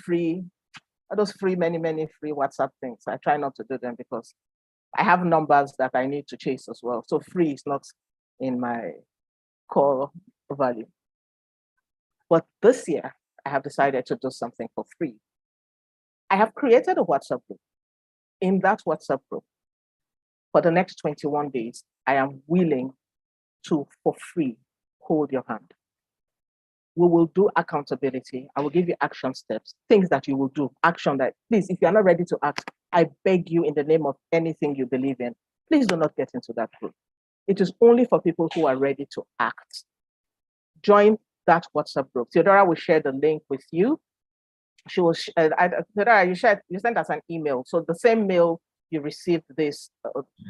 those many free WhatsApp things. I try not to do them because I have numbers that I need to chase as well. So free is not in my core value. But this year, I have decided to do something for free. I have created a WhatsApp group. In that WhatsApp group, for the next 21 days, I am willing to, for free, hold your hand. We will do accountability. I will give you action steps, things that you will do, action that, please, if you're not ready to act, I beg you in the name of anything you believe in, please do not get into that group. It is only for people who are ready to act. Join that WhatsApp group. Theodora will share the link with you. She will, Theodora, you sent us an email. So the same mail you received this,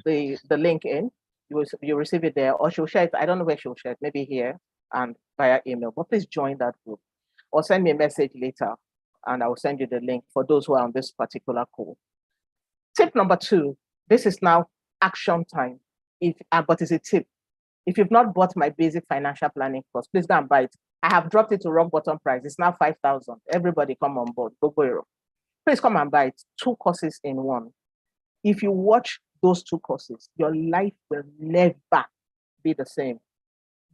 the link in, you receive it there, or she'll share it. I don't know where she'll share it, maybe here and via email, but please join that group or send me a message later and I will send you the link for those who are on this particular call. Tip number 2, this is now action time. But it's a tip. If you've not bought my basic financial planning course, please go and buy it. I have dropped it to rock bottom price. It's now 5,000. Everybody come on board. Please come and buy it. 2 courses in one. If you watch those 2 courses, your life will never be the same.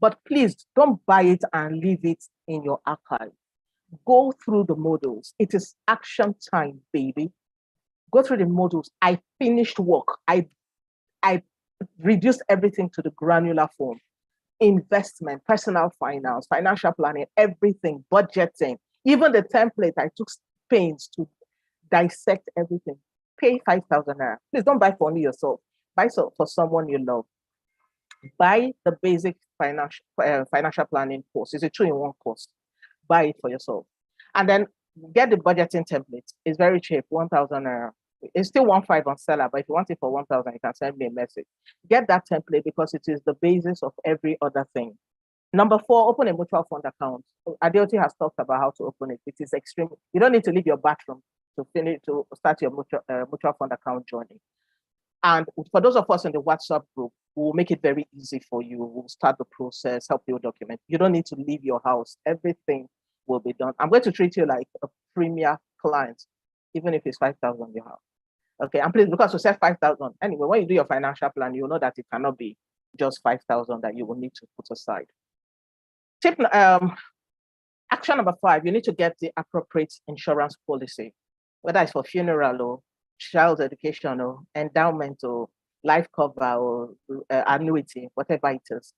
But please don't buy it and leave it in your archive. Go through the modules. It is action time, baby. Go through the modules. I finished work. I reduced everything to the granular form. Investment, personal finance, financial planning, everything, budgeting, even the template. I took pains to dissect everything. Pay 5,000 naira. Please don't buy for only yourself. Buy for someone you love. Buy the basic financial planning course. It's a 2-in-1 course. Buy it for yourself. And then get the budgeting template. It's very cheap, 1,000 naira. It's still 1,500 on seller, but if you want it for 1,000, you can send me a message. Get that template because it is the basis of every other thing. Number 4, open a mutual fund account. Adeoti has talked about how to open it. It is extreme. You don't need to leave your bathroom to start your mutual fund account journey. And for those of us in the WhatsApp group, we'll make it very easy for you. We'll start the process, help you document. You don't need to leave your house. Everything will be done. I'm going to treat you like a premier client, even if it's 5,000 you have. Okay, and please, because we said 5,000. Anyway, when you do your financial plan, you know that it cannot be just 5,000 that you will need to put aside. Action number 5, you need to get the appropriate insurance policy, whether it's for funeral or child's education or endowment or life cover or annuity, whatever it is.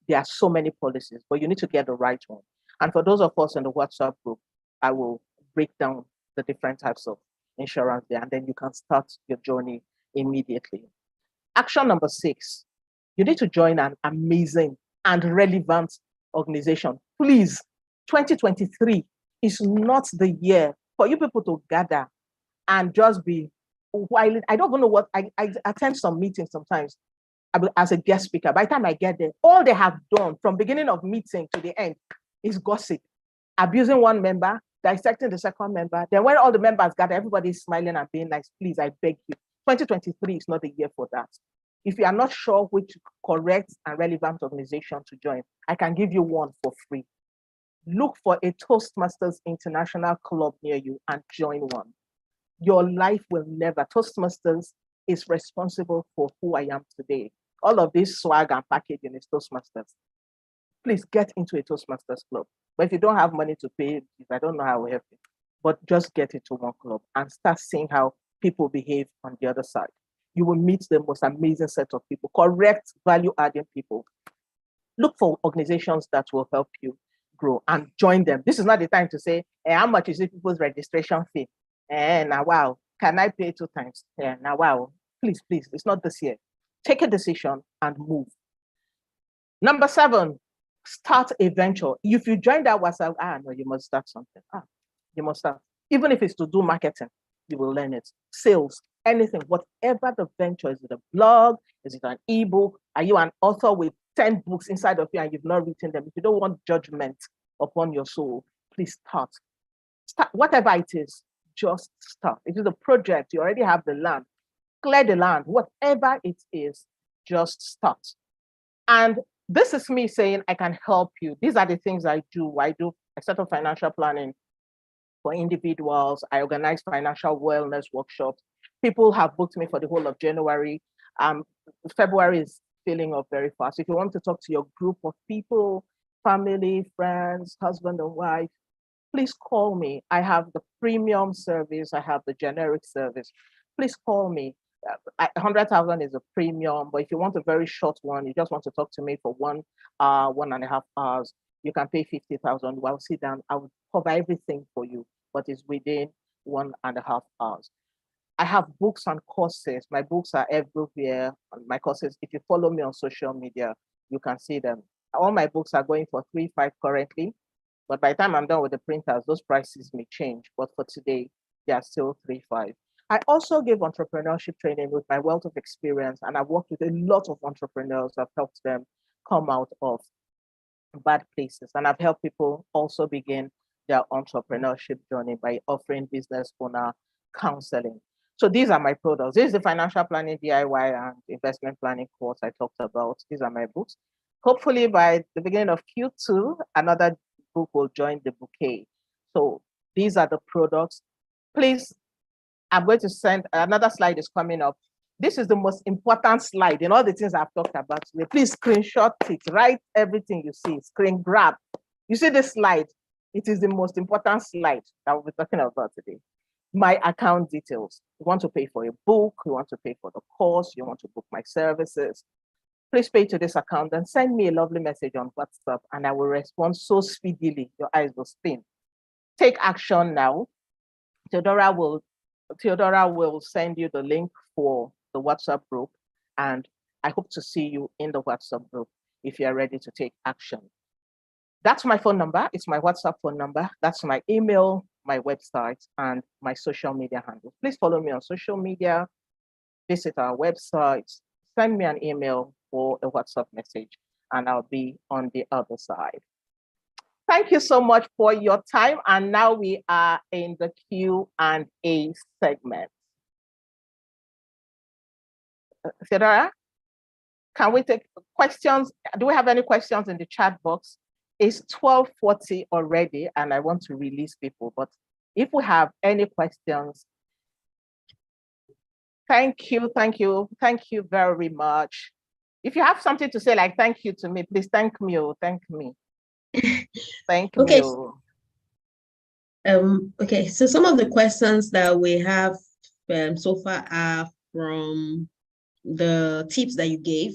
There are so many policies, but you need to get the right one. And for those of us in the WhatsApp group, I will break down the different types of insurance there, and then you can start your journey immediately. Action number 6, you need to join an amazing and relevant organization. Please, 2023 is not the year for you people to gather and just be, while I don't even know what, I attend some meetings sometimes as a guest speaker. By the time I get there, all they have done from beginning of meeting to the end is gossip, abusing one member, dissecting the second member. Then when all the members gather, everybody is smiling and being nice. Please, I beg you, 2023 is not the year for that. If you are not sure which correct and relevant organization to join, I can give you one for free. Look for a Toastmasters International Club near you and join one. Your life will never. Toastmasters is responsible for who I am today. All of this swag and packaging is Toastmasters. Please get into a Toastmasters club. But if you don't have money to pay, I don't know how we help you. But just get into one club and start seeing how people behave on the other side. You will meet the most amazing set of people, correct value-adding people. Look for organizations that will help you grow and join them. This is not the time to say, how much is it people's registration fee? Now, wow, can I pay 2 times? Now, wow, please, it's not this year. Take a decision and move. Number 7, start a venture. If you join that WhatsApp, no, you must start something. You must start. Even if it's to do marketing, you will learn it. Sales, anything, whatever the venture. Is it a blog? Is it an ebook? Are you an author with 10 books inside of you and you've not written them? If you don't want judgment upon your soul, please start. Start whatever it is, just start. It is a project. You already have the land. Clear the land. Whatever it is, just start. And this is me saying I can help you. These are the things I do. I do a set of financial planning for individuals. I organize financial wellness workshops. People have booked me for the whole of January. February is filling up very fast. If you want to talk to your group of people, family, friends, husband and wife, please call me. I have the premium service. I have the generic service. Please call me. 100,000 is a premium, but if you want a very short one, you just want to talk to me for 1 hour, 1.5 hours, you can pay 50,000. I'll sit down. I will cover everything for you, but it's within 1.5 hours. I have books and courses. My books are everywhere. My courses, if you follow me on social media, you can see them. All my books are going for 3,500 currently. But by the time I'm done with the printers, those prices may change. But for today, they are still 3.5. I also give entrepreneurship training with my wealth of experience, and I've worked with a lot of entrepreneurs. I've helped them come out of bad places, and I've helped people also begin their entrepreneurship journey by offering business owner counseling. So these are my products. This is the financial planning DIY and investment planning course I talked about. These are my books. Hopefully by the beginning of Q2, another book will join the bouquet. So these are the products. Please, I'm going to send another slide is coming up. This is the most important slide in all the things I've talked about today. Please screenshot it, write everything you see, screen grab. You see this slide? It is the most important slide that we'll be talking about today. My account details. You want to pay for a book, you want to pay for the course, you want to book my services. Please pay to this account and send me a lovely message on WhatsApp, and I will respond so speedily, your eyes will spin. Take action now. Theodora will send you the link for the WhatsApp group, and I hope to see you in the WhatsApp group if you're ready to take action. That's my phone number. It's my WhatsApp phone number. That's my email, my website, and my social media handle. Please follow me on social media, visit our website, send me an email or a WhatsApp message, and I'll be on the other side. Thank you so much for your time. And now we are in the Q&A segment. Theodora, can we take questions? Do we have any questions in the chat box? It's 12:40 already, and I want to release people. But if we have any questions, thank you very much. If you have something to say, like thank you to me, please thank me. Thank me. Thank Okay. you. Okay, so some of the questions that we have so far are from the tips that you gave,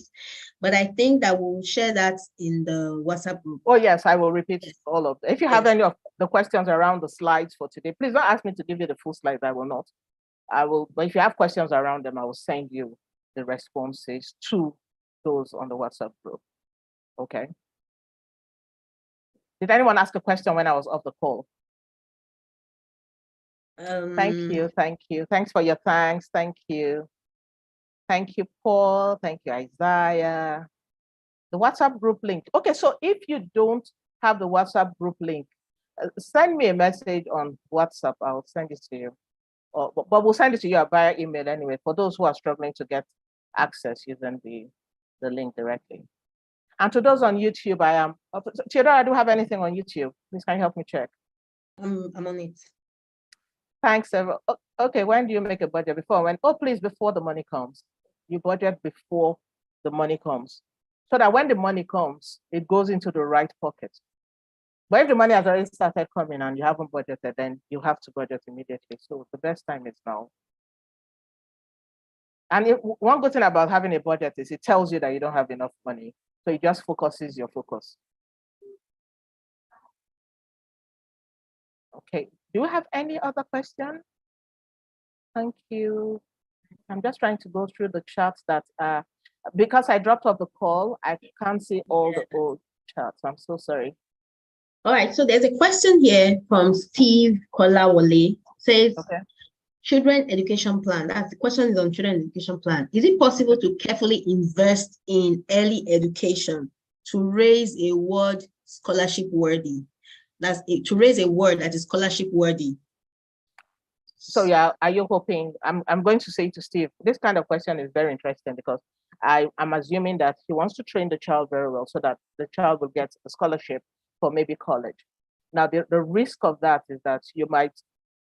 but I think that we'll share that in the WhatsApp group. Oh yes, I will repeat all of them. If you have any of the questions around the slides for today, please don't ask me to give you the full slides. I will not. I will, but if you have questions around them, I will send you the responses to those on the WhatsApp group. Okay. Did anyone ask a question when I was off the call? Thank you. Thanks for your thanks. Thank you. Thank you, Paul. Thank you, Isaiah. The WhatsApp group link. Okay, so if you don't have the WhatsApp group link, send me a message on WhatsApp. I'll send it to you. But we'll send it to you via email anyway, for those who are struggling to get access using the link directly. And to those on YouTube, I am. Theodora, I do have anything on YouTube. Please can you help me check? I'm on it. Thanks, everyone. Okay, when do you make a budget? Before when? Oh, please, before the money comes. You budget before the money comes. So that when the money comes, it goes into the right pocket. But if the money has already started coming and you haven't budgeted, then you have to budget immediately. So the best time is now. And one good thing about having a budget is it tells you that you don't have enough money. So it just focuses your focus. Okay, do you have any other question? Thank you. I'm just trying to go through the charts that because I dropped off the call, I can't see all the old charts. I'm so sorry. All right, so there's a question here from Steve Kolawole. Says, okay. Children education plan. That's the question is on children education plan. Is it possible to carefully invest in early education to raise a word scholarship worthy? That's it, to raise a word that is scholarship worthy. So yeah, are you hoping? I'm going to say to Steve, this kind of question is very interesting because I'm assuming that he wants to train the child very well so that the child will get a scholarship for maybe college. Now the risk of that is that you might.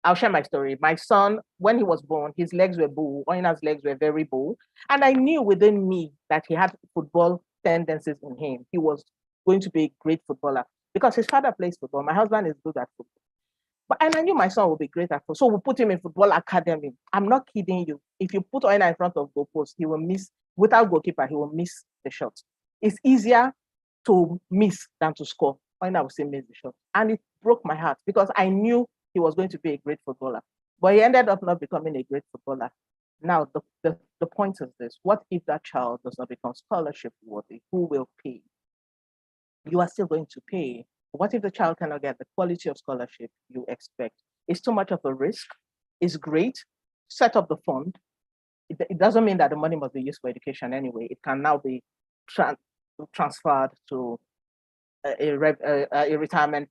I'll share my story. My son, when he was born, his legs were bull. Oina's legs were very bull. And I knew within me that he had football tendencies in him. He was going to be a great footballer because his father plays football. My husband is good at football. And I knew my son would be great at football. So we put him in football academy. I'm not kidding you. If you put Oina in front of goalpost, he will miss, without goalkeeper, he will miss the shot. It's easier to miss than to score. Oina will say miss the shot. And it broke my heart because I knew he was going to be a great footballer, but he ended up not becoming a great footballer. Now, the point is this: what if that child does not become scholarship worthy? Who will pay? You are still going to pay. What if the child cannot get the quality of scholarship you expect? It's too much of a risk. It's great. Set up the fund. It doesn't mean that the money must be used for education anyway. It can now be transferred to a retirement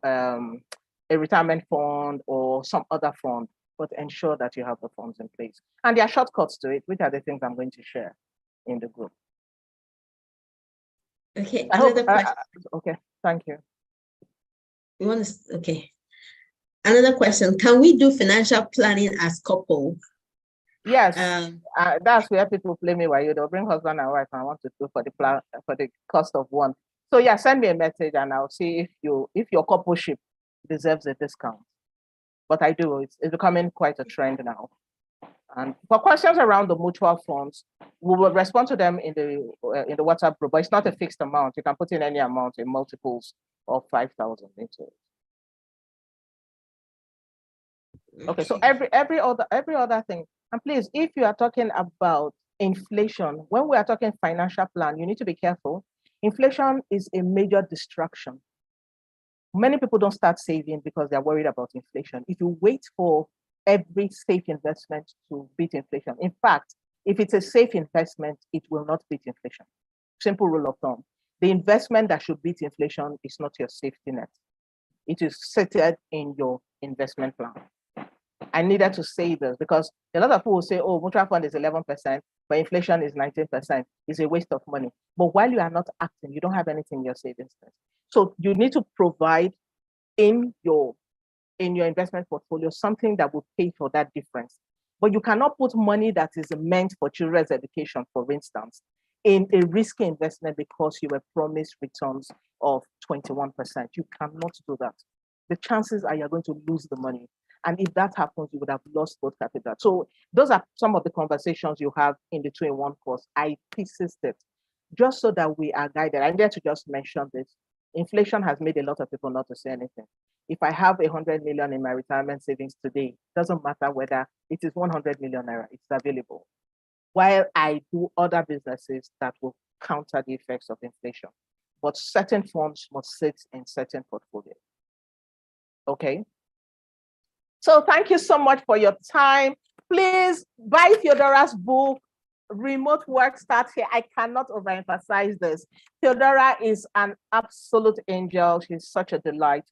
a retirement fund or some other fund, but ensure that you have the funds in place. And there are shortcuts to it, which are the things I'm going to share in the group. Okay. Okay, thank you. You want to, okay. Another question, can we do financial planning as couple? Yes, that's where people play me while they'll bring husband and wife and want to do for the plan for the cost of one. So yeah, send me a message and I'll see if your coupleship deserves a discount. But I do, it's becoming quite a trend now. And for questions around the mutual funds, we will respond to them in the WhatsApp group, but it's not a fixed amount. You can put in any amount in multiples of 5,000 into it. Okay, so every other thing, and please, if you are talking about inflation, when we are talking financial plan, you need to be careful. Inflation is a major distraction. Many people don't start saving because they're worried about inflation. If you wait for every safe investment to beat inflation, in fact, if it's a safe investment, it will not beat inflation. Simple rule of thumb. The investment that should beat inflation is not your safety net. It is seated in your investment plan. I needed to say this because a lot of people will say, oh, mutual fund is 11%, but inflation is 19%. It's a waste of money. But while you are not acting, you don't have anything in your savings. So you need to provide in your investment portfolio something that will pay for that difference. But you cannot put money that is meant for children's education, for instance, in a risky investment because you were promised returns of 21%. You cannot do that. The chances are you're going to lose the money. And if that happens, you would have lost both capital. So those are some of the conversations you have in the 2-in-1 course. I thesis it just so that we are guided. I'm there to just mention this. Inflation has made a lot of people not to say anything. If I have 100 million in my retirement savings today, it doesn't matter whether it is 100 million naira, it's available. While I do other businesses that will counter the effects of inflation. But certain funds must sit in certain portfolios. Okay. So thank you so much for your time. Please buy Theodora's book, Remote Work Starts Here. I cannot overemphasize this. Theodora is an absolute angel. She's such a delight,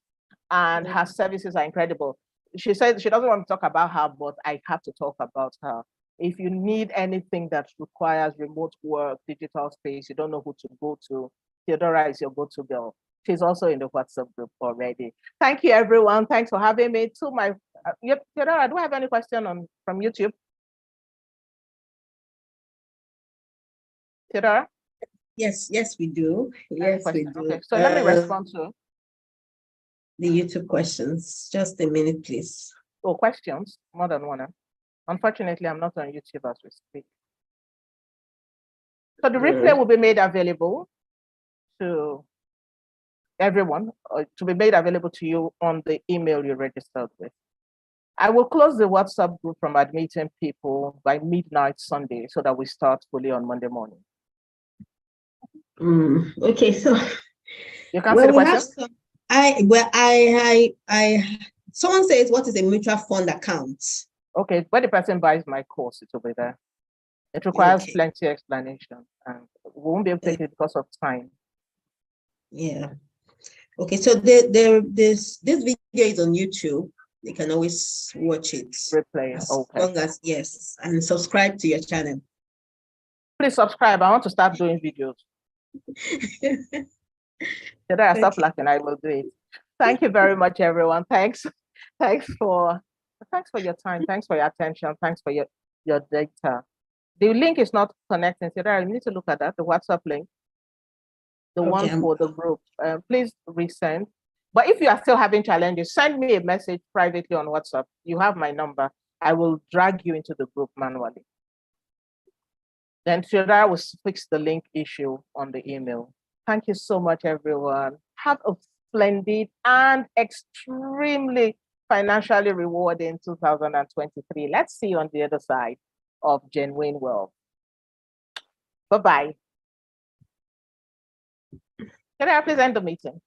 and her services are incredible. She said she doesn't want to talk about her, but I have to talk about her. If you need anything that requires remote work, digital space, you don't know who to go to, Theodora is your go-to girl. She's also in the WhatsApp group already. Thank you, everyone. Thanks for having me. To my, Theodora, do I have any question from YouTube? Theodora? Yes, we do. Yes, we do. Okay, so let me respond to the YouTube questions. Just a minute, please. Oh, questions? More than one. Unfortunately, I'm not on YouTube as we speak. So the replay will be made available to everyone, to be made available to you on the email you registered with. I will close the WhatsApp group from admitting people by midnight Sunday so that we start fully on Monday morning. Okay, so you can see the question. Someone says, what is a mutual fund account? Okay, when the person buys my course, it will be there. It requires plenty of explanation, and we won't be able to take it because of time. Yeah. Okay, so this video is on YouTube. They can always watch it. Replay. As long as, yes, and subscribe to your channel. Please subscribe. I want to start doing videos. Should I stop laughing? I will do it. Thank you very much, everyone. Thanks for your time. Thanks for your attention. Thanks for your data. The link is not connecting. So I need to look at that. The WhatsApp link, the one for the group. Please resend. But if you are still having challenges, send me a message privately on WhatsApp. You have my number. I will drag you into the group manually. Then Theodora will fix the link issue on the email. Thank you so much, everyone. Have a splendid and extremely financially rewarding 2023. Let's see you on the other side of genuine wealth. Bye-bye. Can I please end the meeting?